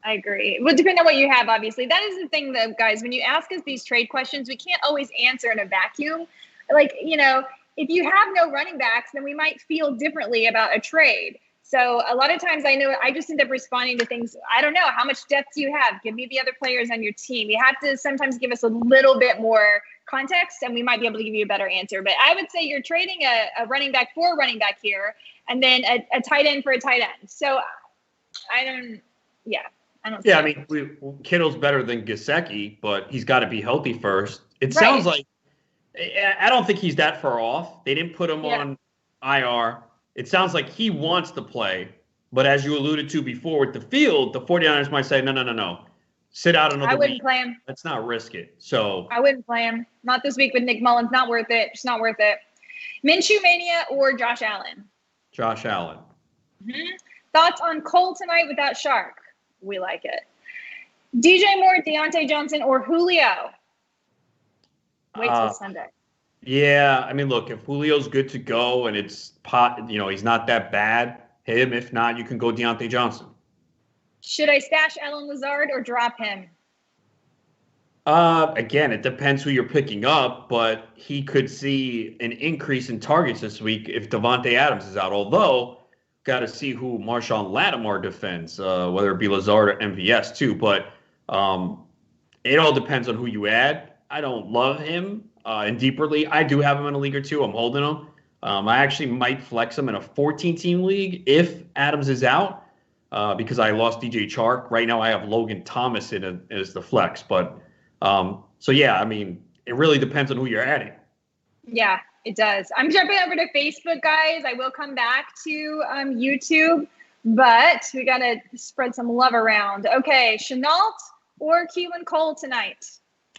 I agree. Well, depending on what you have, obviously. That is the thing, though, guys. When you ask us these trade questions, we can't always answer in a vacuum. Like, if you have no running backs, then we might feel differently about a trade. So a lot of times I just end up responding to things. I don't know. How much depth do you have? Give me the other players on your team. You have to sometimes give us a little bit more context, and we might be able to give you a better answer. But I would say you're trading a running back for a running back here, and then a tight end for a tight end. So I don't. Yeah, I mean, Kittle's better than Gesicki, but he's got to be healthy first. It sounds like I don't think he's that far off. They didn't put him on IR. It sounds like he wants to play, but as you alluded to before with the field, the 49ers might say, no. Sit out another week. I wouldn't play him. Let's not risk it. So I wouldn't play him. Not this week with Nick Mullins. Not worth it. Just not worth it. Minshew Mania or Josh Allen? Josh Allen. Mm-hmm. Thoughts on Cole tonight without Shark? We like it. DJ Moore, Deontay Johnson, or Julio? Wait till Sunday. Yeah, I mean, look, if Julio's good to go and it's he's not that bad, hit him. If not, you can go Deontay Johnson. Should I stash Allen Lazard or drop him? Again, it depends who you're picking up, but he could see an increase in targets this week if Davante Adams is out. Although, got to see who Marshawn Lattimore defends, whether it be Lazard or MVS too. But it all depends on who you add. I don't love him in deeper league. I do have him in a league or two. I'm holding him. I actually might flex him in a 14-team league if Adams is out because I lost DJ Chark. Right now I have Logan Thomas as the flex. But so, yeah, I mean, it really depends on who you're adding. Yeah, it does. I'm jumping over to Facebook, guys. I will come back to YouTube, but we got to spread some love around. Okay, Chenault or Keelan Cole tonight?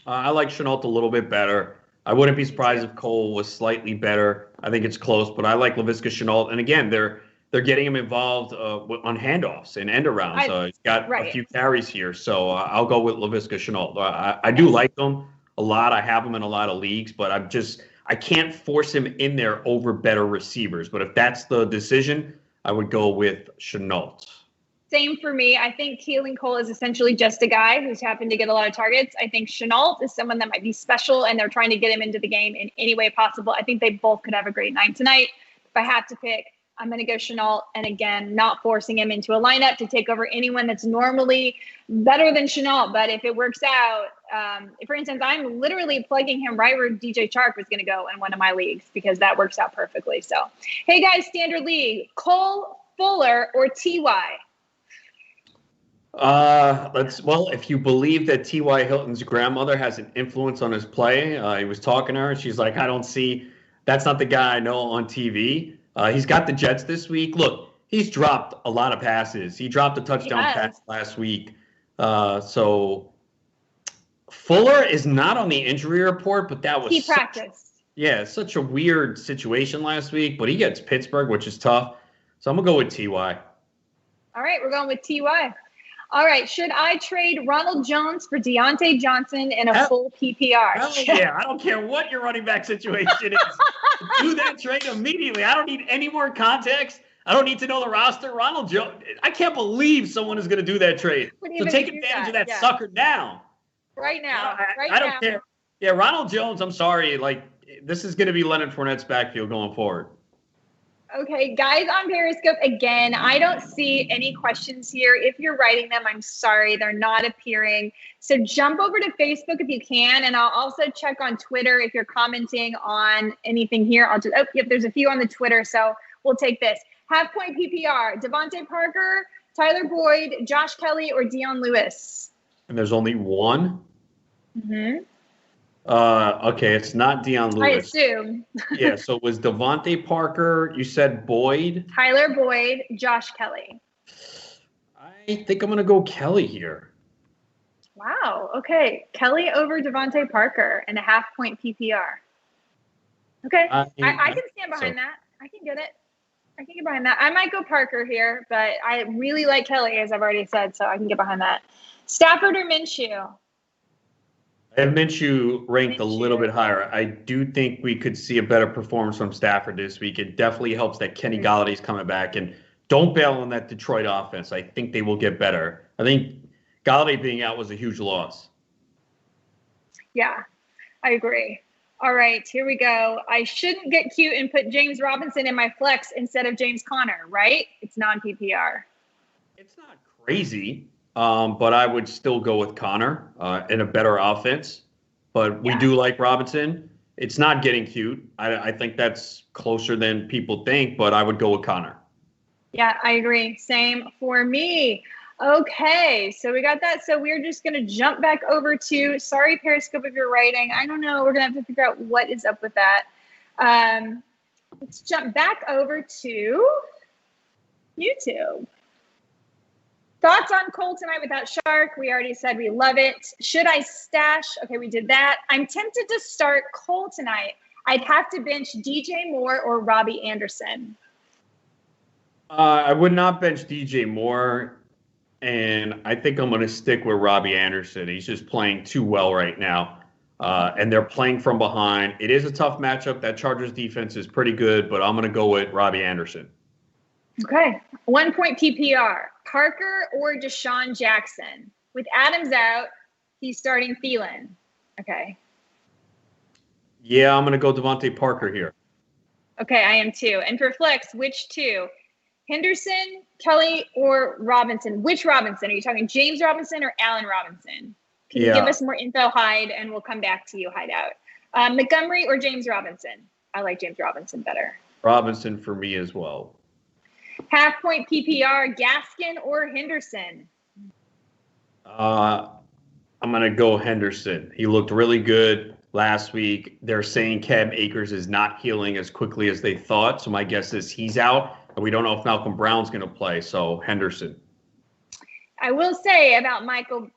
I like Chenault a little bit better. I wouldn't be surprised if Cole was slightly better. I think it's close, but I like Laviska Shenault. And again, they're getting him involved on handoffs and end arounds. He's got a few carries here, so I'll go with Laviska Shenault. I do like him a lot. I have him in a lot of leagues, but I can't force him in there over better receivers. But if that's the decision, I would go with Shenault. Same for me. I think Keelan Cole is essentially just a guy who's happened to get a lot of targets. I think Shenault is someone that might be special, and they're trying to get him into the game in any way possible. I think they both could have a great night tonight. If I have to pick, I'm going to go Shenault. And again, not forcing him into a lineup to take over anyone that's normally better than Shenault. But if it works out, for instance, I'm literally plugging him right where DJ Chark was going to go in one of my leagues because that works out perfectly. So, hey guys, standard league, Cole, Fuller, or TY? If you believe that T.Y. Hilton's grandmother has an influence on his play, he was talking to her, and she's like, that's not the guy I know on TV. He's got the Jets this week. Look, he's dropped a lot of passes. He dropped a touchdown pass last week. So Fuller is not on the injury report, but that was he practiced. Yeah, such a weird situation last week, but he gets Pittsburgh, which is tough. So I'm going to go with T.Y. All right, we're going with T.Y. All right, should I trade Ronald Jones for Deonte Johnson in a full PPR? Hell yeah, I don't care what your running back situation is. Do that trade immediately. I don't need any more context. I don't need to know the roster. Ronald Jones, I can't believe someone is going to do that trade. So take advantage of that sucker now. Right now. I don't care. Yeah, Ronald Jones, I'm sorry. This is going to be Leonard Fournette's backfield going forward. Okay, guys on Periscope, again, I don't see any questions here. If you're writing them, I'm sorry, they're not appearing. So jump over to Facebook if you can, and I'll also check on Twitter if you're commenting on anything here. There's a few on the Twitter, so we'll take this. Half point PPR, Devontae Parker, Tyler Boyd, Josh Kelly, or Dion Lewis? And there's only one? Mm-hmm. Okay, it's not Dion Lewis. I assume. Yeah, so it was Devontae Parker, you said Boyd? Tyler Boyd, Josh Kelly. I think I'm going to go Kelly here. Wow, okay. Kelly over Devontae Parker and a half point PPR. Okay, I can stand behind that. I can get it. I can get behind that. I might go Parker here, but I really like Kelly, as I've already said, so I can get behind that. Stafford or Minshew? I have Minshew ranked a little bit higher. I do think we could see a better performance from Stafford this week. It definitely helps that Kenny Galladay's coming back. And don't bail on that Detroit offense. I think they will get better. I think Galladay being out was a huge loss. Yeah, I agree. All right, here we go. I shouldn't get cute and put James Robinson in my flex instead of James Conner, right? It's non-PPR. It's not crazy. But I would still go with Connor in a better offense. But we do like Robinson. It's not getting cute. I think that's closer than people think, but I would go with Connor. Yeah, I agree. Same for me. Okay, so we got that. So we're just going to jump back over to, sorry, Periscope, if you're writing. I don't know. We're going to have to figure out what is up with that. Let's jump back over to YouTube. Thoughts on Cole tonight without Shark? We already said we love it. Should I stash? Okay, we did that. I'm tempted to start Cole tonight. I'd have to bench DJ Moore or Robbie Anderson. I would not bench DJ Moore, and I think I'm going to stick with Robbie Anderson. He's just playing too well right now, and they're playing from behind. It is a tough matchup. That Chargers defense is pretty good, but I'm going to go with Robbie Anderson. Okay. 1 point PPR. Parker or Deshaun Jackson? With Adams out, he's starting Thielen. Okay. Yeah, I'm going to go Devontae Parker here. Okay, I am too. And for flex, which two? Henderson, Kelly, or Robinson? Which Robinson? Are you talking James Robinson or Allen Robinson? Can you give us more info, Hyde, and we'll come back to you, Hideout. Montgomery or James Robinson? I like James Robinson better. Robinson for me as well. Half point PPR, Gaskin or Henderson? I'm going to go Henderson. He looked really good last week. They're saying Cam Akers is not healing as quickly as they thought. So my guess is he's out. And we don't know if Malcolm Brown's going to play. So Henderson. I will say about Malcolm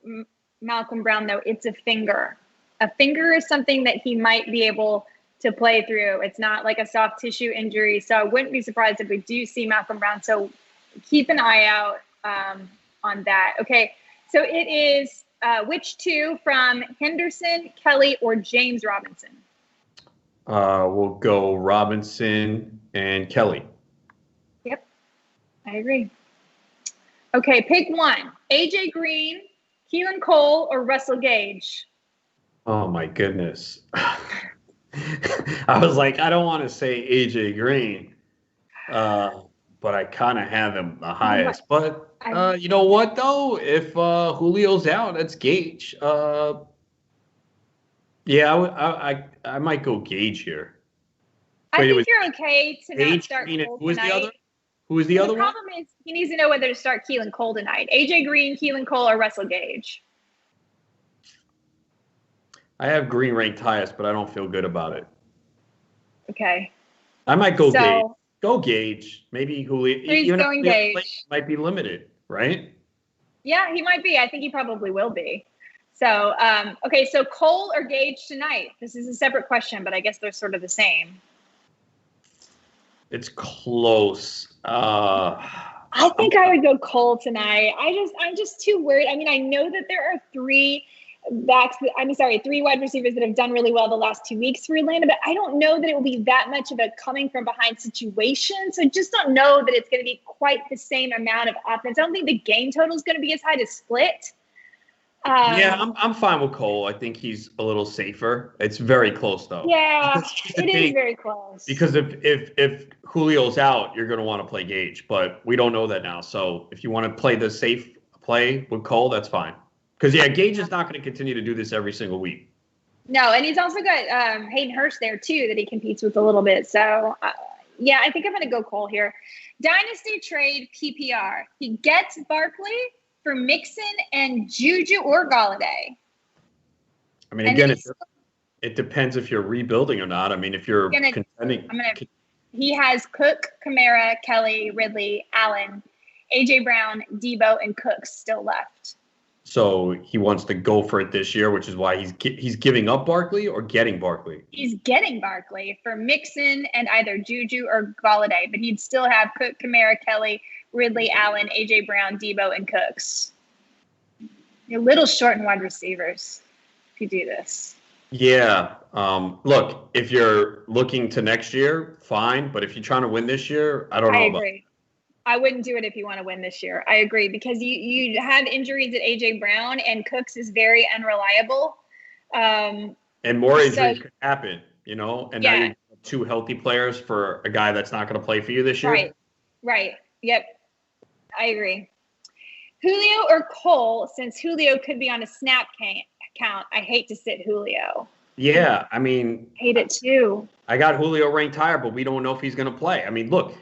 Brown, though, it's a finger. a finger is something that he might be able to play through. It's not like a soft tissue injury. So I wouldn't be surprised if we do see Malcolm Brown. So keep an eye out on that. Okay, so it is which two from Henderson, Kelly, or James Robinson? We'll go Robinson and Kelly. Yep, I agree. Okay, pick one. AJ Green, Keelan Cole, or Russell Gage? Oh, my goodness. I was like, I don't want to say AJ Green, but I kind of have him the highest. But you know what, though? If Julio's out, that's Gage. Yeah, I might go Gage here. I think you're okay to not Gage, start Green, Cole who is tonight. the other? Who is the other one? The problem is he needs to know whether to start Keelan Cole tonight. AJ Green, Keelan Cole, or Russell Gage? I have Green ranked highest, but I don't feel good about it. Okay. I might go Gage. Go Gage. Maybe Julio. He's going Gage. Might be limited, right? Yeah, he might be. I think he probably will be. So, okay, so Cole or Gage tonight? This is a separate question, but I guess they're sort of the same. It's close. I think I would go Cole tonight. I'm just too worried. I mean, I know that there are three wide receivers that have done really well the last 2 weeks for Atlanta, but I don't know that it will be that much of a coming from behind situation. So I just don't know that it's going to be quite the same amount of offense. I don't think the game total is going to be as high to split. Yeah, I'm fine with Cole. I think he's a little safer. It's very close, though. Yeah, it is very close. Because if Julio's out, you're going to want to play Gage, but we don't know that now. So if you want to play the safe play with Cole, that's fine. Because, yeah, Gage is not going to continue to do this every single week. No, and he's also got Hayden Hurst there, too, that he competes with a little bit. So, yeah, I think I'm going to go Cole here. Dynasty trade PPR. He gets Barkley for Mixon and Juju or Galladay. I mean, again, it depends if you're rebuilding or not. I mean, if you're contending. He has Cook, Kamara, Kelly, Ridley, Allen, A.J. Brown, Debo, and Cooks still left. So he wants to go for it this year, which is why he's giving up Barkley or getting Barkley? He's getting Barkley for Mixon and either Juju or Galladay, but he'd still have Cook, Kamara, Kelly, Ridley, Allen, A.J. Brown, Debo, and Cooks. You're a little short in wide receivers if you do this. Yeah. Look, if you're looking to next year, fine. But if you're trying to win this year, I don't know. I agree. I wouldn't do it if you want to win this year. I agree because you have injuries at A.J. Brown and Cooks is very unreliable. And more injuries could happen, and now you have two healthy players for a guy that's not going to play for you this year. Right. Yep. I agree. Julio or Cole, since Julio could be on a snap count, I hate to sit Julio. Yeah, I mean. Hate it too. I got Julio ranked higher, but we don't know if he's going to play. I mean, look.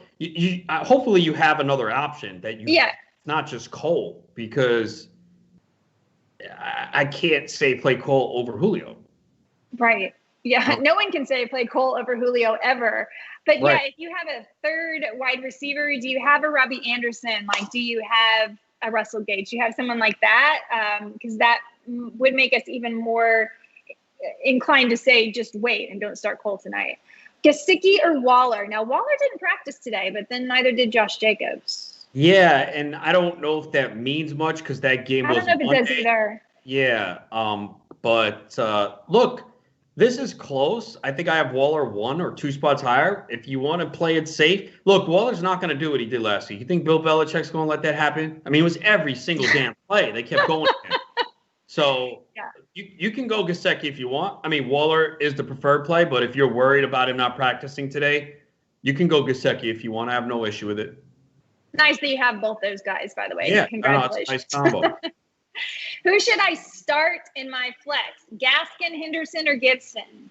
Hopefully you have another option that not just Cole, because I can't say play Cole over Julio. Right. Yeah. No one can say play Cole over Julio ever. But yeah, if you have a third wide receiver, do you have a Robbie Anderson? Like, do you have a Russell Gage? Do you have someone like that? Because that would make us even more inclined to say just wait and don't start Cole tonight. Gesicki or Waller? Now, Waller didn't practice today, but then neither did Josh Jacobs. Yeah, and I don't know if that means much because that game was I don't know if it does either. Yeah, but look, this is close. I think I have Waller 1 or 2 spots higher. If you want to play it safe, look, Waller's not going to do what he did last week. You think Bill Belichick's going to let that happen? I mean, it was every single damn play. They kept going. So you can go Gesicki if you want. I mean, Waller is the preferred play, but if you're worried about him not practicing today, you can go Gesicki if you want. I have no issue with it. Nice that you have both those guys, by the way. Yeah, congratulations. It's a nice combo. Who should I start in my flex? Gaskin, Henderson, or Gibson?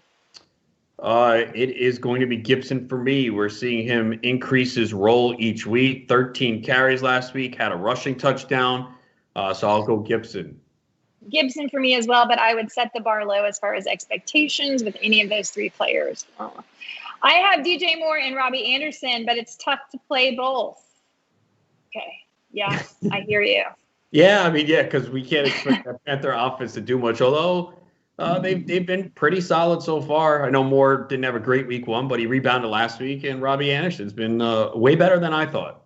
It is going to be Gibson for me. We're seeing him increase his role each week. 13 carries last week, had a rushing touchdown. So I'll go Gibson. Gibson for me as well, but I would set the bar low as far as expectations with any of those three players. I have DJ Moore and Robbie Anderson, but it's tough to play both. Okay. Yeah, I hear you. Yeah, I mean, because we can't expect that Panther offense to do much. Although, They've been pretty solid so far. I know Moore didn't have a great week 1, but he rebounded last week, and Robbie Anderson's been way better than I thought.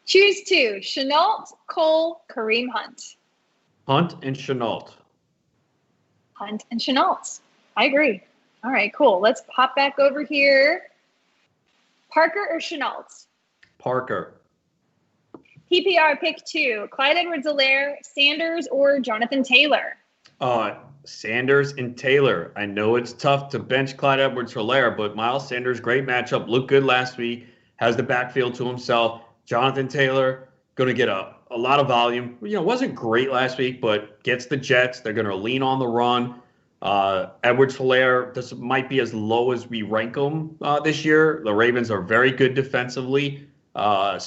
Choose 2, Chenault, Cole, Kareem Hunt. Hunt and Chenault. Hunt and Chenault. I agree. All right, cool. Let's pop back over here. Parker or Chenault? Parker. PPR pick 2, Clyde Edwards-Helaire, Sanders, or Jonathan Taylor? Sanders and Taylor. I know it's tough to bench Clyde Edwards-Helaire, but Miles Sanders, great matchup, looked good last week, has the backfield to himself. Jonathan Taylor, going to get a lot of volume. Wasn't great last week, but gets the Jets. They're going to lean on the run. Edwards-Helaire, this might be as low as we rank them this year. The Ravens are very good defensively. It's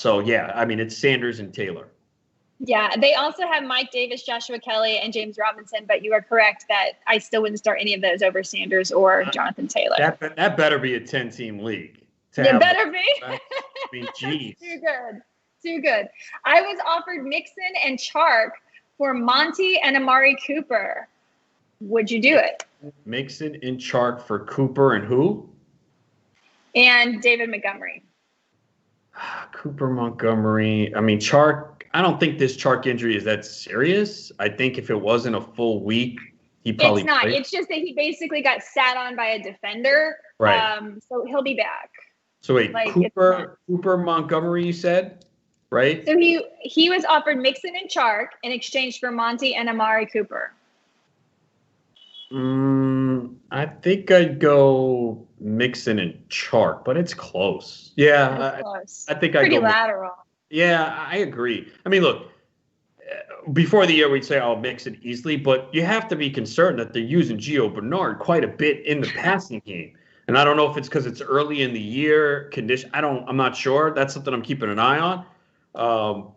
Sanders and Taylor. Yeah, they also have Mike Davis, Joshua Kelly, and James Robinson, but you are correct that I still wouldn't start any of those over Sanders or Jonathan Taylor. That better be a 10-team league. It better be. I mean, geez. Too good. I was offered Mixon and Chark for Monty and Amari Cooper. Would you do it? Mixon and Chark for Cooper and who? And David Montgomery. Cooper, Montgomery. I mean, Chark. I don't think this Chark injury is that serious. I think if it wasn't a full week, he probably. It's not. played. It's just that he basically got sat on by a defender. Right. So he'll be back. So wait, Cooper, Montgomery, you said, right? So he was offered Mixon and Chark in exchange for Monty and Amari Cooper. I think I'd go Mixon and Chark, but it's close. Yeah, Close. I think pretty I'd go lateral. Yeah, I agree. I mean, look, before the year we'd say, "Oh, Mixon easily," but you have to be concerned that they're using Gio Bernard quite a bit in the passing game. And I don't know if it's because it's early in the year condition. I'm not sure. That's something I'm keeping an eye on.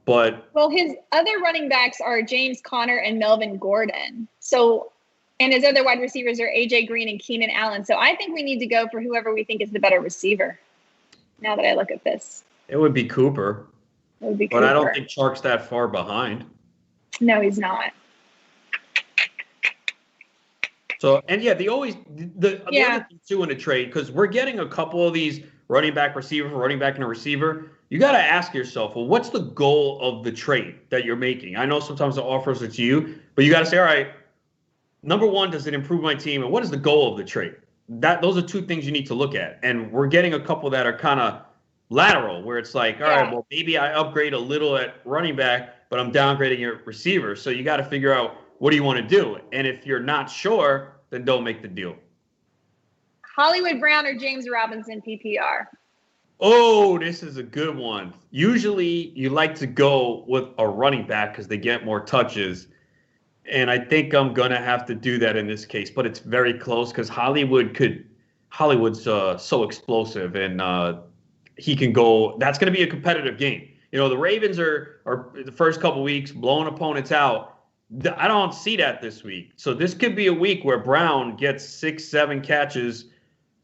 But his other running backs are James Conner and Melvin Gordon. And his other wide receivers are AJ Green and Keenan Allen. So I think we need to go for whoever we think is the better receiver. Now that I look at this, it would be Cooper. But I don't think Chark's that far behind. No, he's not. So, and yeah, the other thing too in a trade, because we're getting a couple of these running back, receiver, running back, and a receiver. You got to ask yourself, well, what's the goal of the trade that you're making? I know sometimes the offers are to you, but you got to say, all right, number one, does it improve my team? And what is the goal of the trade? Those are two things you need to look at. And we're getting a couple that are kind of lateral, where it's like, all right, well, maybe I upgrade a little at running back, but I'm downgrading your receiver. So you got to figure out, what do you want to do? And if you're not sure, then don't make the deal. Hollywood Brown or James Robinson PPR? Oh, this is a good one. Usually you like to go with a running back because they get more touches. And I think I'm going to have to do that in this case. But it's very close because Hollywood's so explosive, and he can go. That's going to be a competitive game. The Ravens are the first couple weeks blowing opponents out. I don't see that this week. So this could be a week where Brown gets 6-7 catches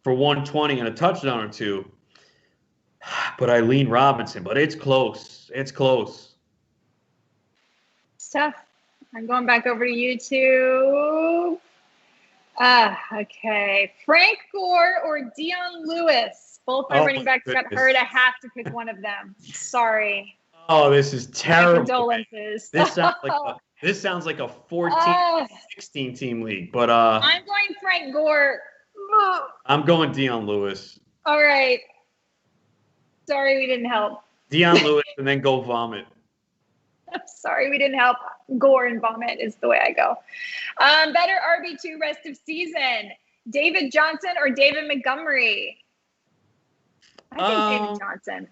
for 120 and a touchdown or two. But I lean Robinson, but it's close. It's close. It's tough. I'm going back over to YouTube. Okay. Frank Gore or Dion Lewis? Both my running backs got hurt. I have to pick one of them. Sorry. Oh, this is terrible. My condolences. This sounds like a 14-16 team league. But I'm going Frank Gore. I'm going Dion Lewis. All right. Sorry we didn't help. Dion Lewis and then go vomit. Sorry we didn't help. Gore and vomit is the way I go. Better RB2 rest of season. David Johnson or David Montgomery? I think David Johnson.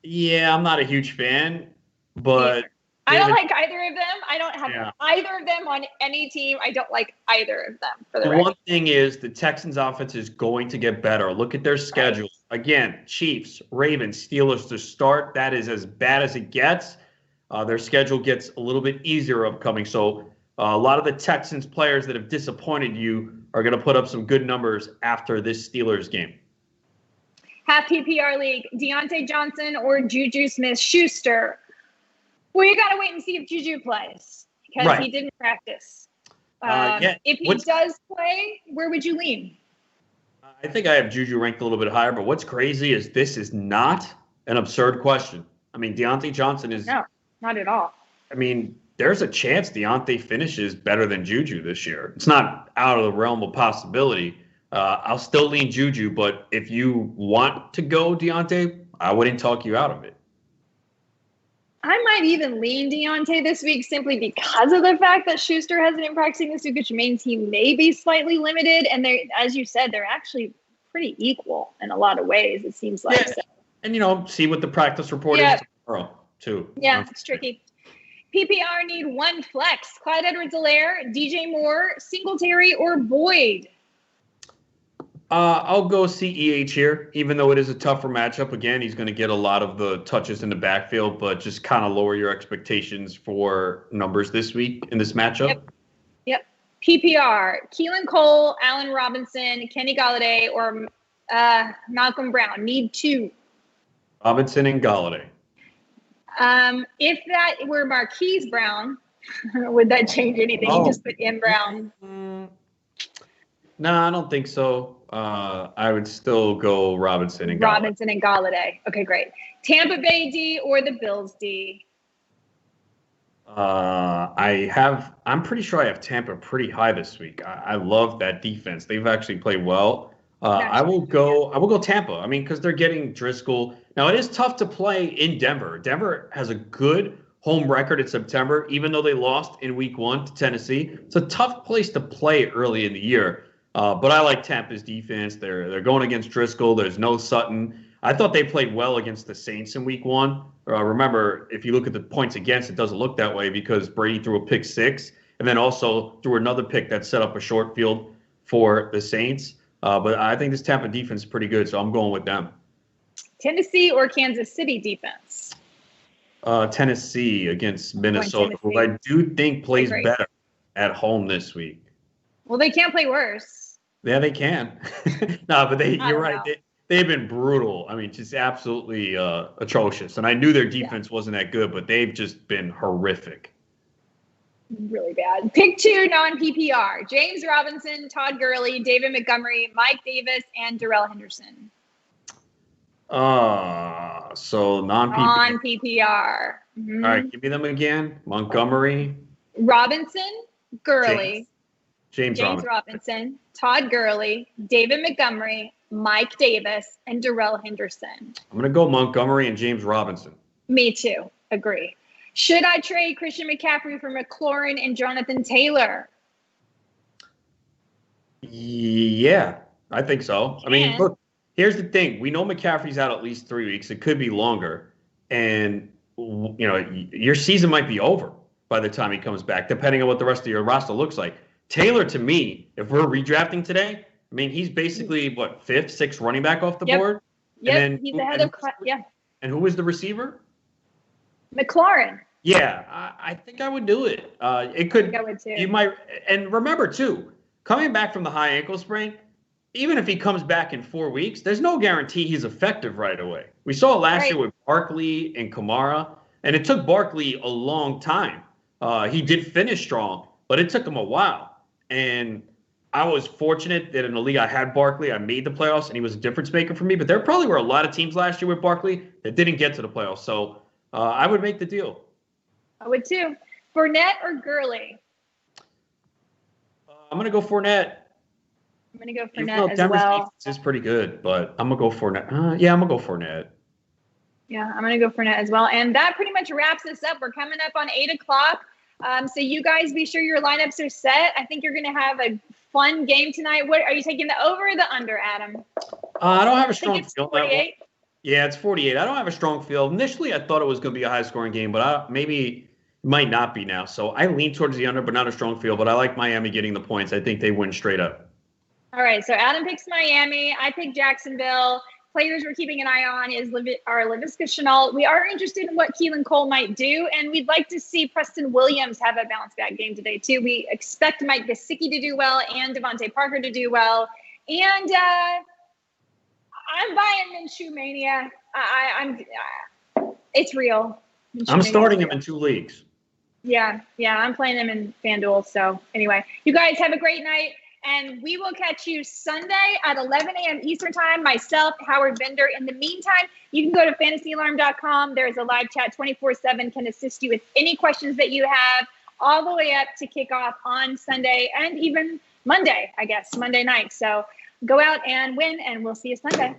Yeah, I'm not a huge fan, but I don't like either of them. I don't have either of them on any team. I don't like either of them. For the one thing is the Texans' offense is going to get better. Look at their schedule. Right. Again, Chiefs, Ravens, Steelers to start. That is as bad as it gets. Their schedule gets a little bit easier upcoming. So a lot of the Texans players that have disappointed you are going to put up some good numbers after this Steelers game. Half PPR league, Deonte Johnson or Juju Smith-Schuster? Well, you got to wait and see if Juju plays because he didn't practice. If he does play, where would you lean? I think I have Juju ranked a little bit higher, but what's crazy is this is not an absurd question. I mean, Deontay Johnson is. No, not at all. I mean, there's a chance Deonte finishes better than Juju this year. It's not out of the realm of possibility. I'll still lean Juju, but if you want to go Deonte, I wouldn't talk you out of it. I might even lean Deonte this week simply because of the fact that Schuster hasn't been practicing this week, which means he may be slightly limited. And they, as you said, they're actually pretty equal in a lot of ways, it seems like. Yeah. So. And, see what the practice report is tomorrow, too. Yeah, it's tricky. PPR need one flex. Clyde Edwards-Helaire, DJ Moore, Singletary, or Boyd? I'll go CEH here, even though it is a tougher matchup. Again, he's going to get a lot of the touches in the backfield, but just kind of lower your expectations for numbers this week in this matchup. Yep. PPR, Keelan Cole, Allen Robinson, Kenny Galladay, or Malcolm Brown. Need two. Robinson and Galladay. If that were Marquise Brown, would that change anything? You just put in Brown. No, I don't think so. I would still go Robinson and Galladay. Robinson and Galladay. Okay, great. Tampa Bay D or the Bills D? I'm pretty sure I have Tampa pretty high this week. I love that defense. They've actually played well. I will go Tampa. I mean, because they're getting Driscoll. Now, it is tough to play in Denver. Denver has a good home record in September, even though they lost in week 1 to Tennessee. It's a tough place to play early in the year. But I like Tampa's defense. They're going against Driscoll. There's no Sutton. I thought they played well against the Saints in week 1. Remember, if you look at the points against, it doesn't look that way because Brady threw a pick 6 and then also threw another pick that set up a short field for the Saints. But I think this Tampa defense is pretty good, so I'm going with them. Tennessee or Kansas City defense? Tennessee against Minnesota, who I do think plays better at home this week. Well, they can't play worse. Yeah, they can. No, but you're right. They've been brutal. I mean, just absolutely atrocious. And I knew their defense wasn't that good, but they've just been horrific. Really bad. Pick 2 non-PPR. James Robinson, Todd Gurley, David Montgomery, Mike Davis, and Darrell Henderson. So non-PPR. Non-PPR. Mm-hmm. All right, give me them again. Montgomery. Robinson, Gurley. James Robinson, Todd Gurley, David Montgomery, Mike Davis, and Darrell Henderson. I'm going to go Montgomery and James Robinson. Me too. Agree. Should I trade Christian McCaffrey for McLaurin and Jonathan Taylor? Yeah, I think so. I mean, look, here's the thing. We know McCaffrey's out at least 3 weeks. It could be longer. And, your season might be over by the time he comes back, depending on what the rest of your roster looks like. Taylor, to me, if we're redrafting today, I mean, he's basically, 5th, 6th running back off the board? Yep, he's ahead of – And who was the receiver? McLaurin. Yeah, I think I would do it. It could – I think I would too. You might – and remember, too, coming back from the high ankle sprain, even if he comes back in 4 weeks, there's no guarantee he's effective right away. We saw it last year with Barkley and Kamara, and it took Barkley a long time. He did finish strong, but it took him a while. And I was fortunate that in the league I had Barkley. I made the playoffs, and he was a difference maker for me. But there probably were a lot of teams last year with Barkley that didn't get to the playoffs. So I would make the deal. I would too. Fournette or Gurley? I'm going to go Fournette. I'm going to go Fournette as well. Defense is pretty good, but I'm going to go Fournette. Yeah, I'm going to go Fournette. Yeah, I'm going to go Fournette as well. And that pretty much wraps us up. We're coming up on 8 o'clock. So you guys be sure your lineups are set. I think you're going to have a fun game tonight. What are you taking, the over or the under, Adam? I don't have a strong feel. 48? Yeah, it's 48. I don't have a strong feel. Initially, I thought it was going to be a high-scoring game, but maybe it might not be now. So I lean towards the under, but not a strong feel. But I like Miami getting the points. I think they win straight up. All right, so Adam picks Miami. I pick Jacksonville. Players we're keeping an eye on is Laviska Shenault. We are interested in what Keelan Cole might do, and we'd like to see Preston Williams have a bounce-back game today, too. We expect Mike Gesicki to do well and Devontae Parker to do well. And I'm buying Minshew Mania. It's real. I'm starting him in 2 leagues. Yeah, I'm playing them in FanDuel. So anyway, you guys have a great night, and we will catch you Sunday at 11 a.m. Eastern Time. Myself, Howard Bender. In the meantime, you can go to fantasyalarm.com. There's a live chat 24/7, can assist you with any questions that you have, all the way up to kickoff on Sunday and even Monday, I guess, Monday night. So go out and win, and we'll see you Sunday.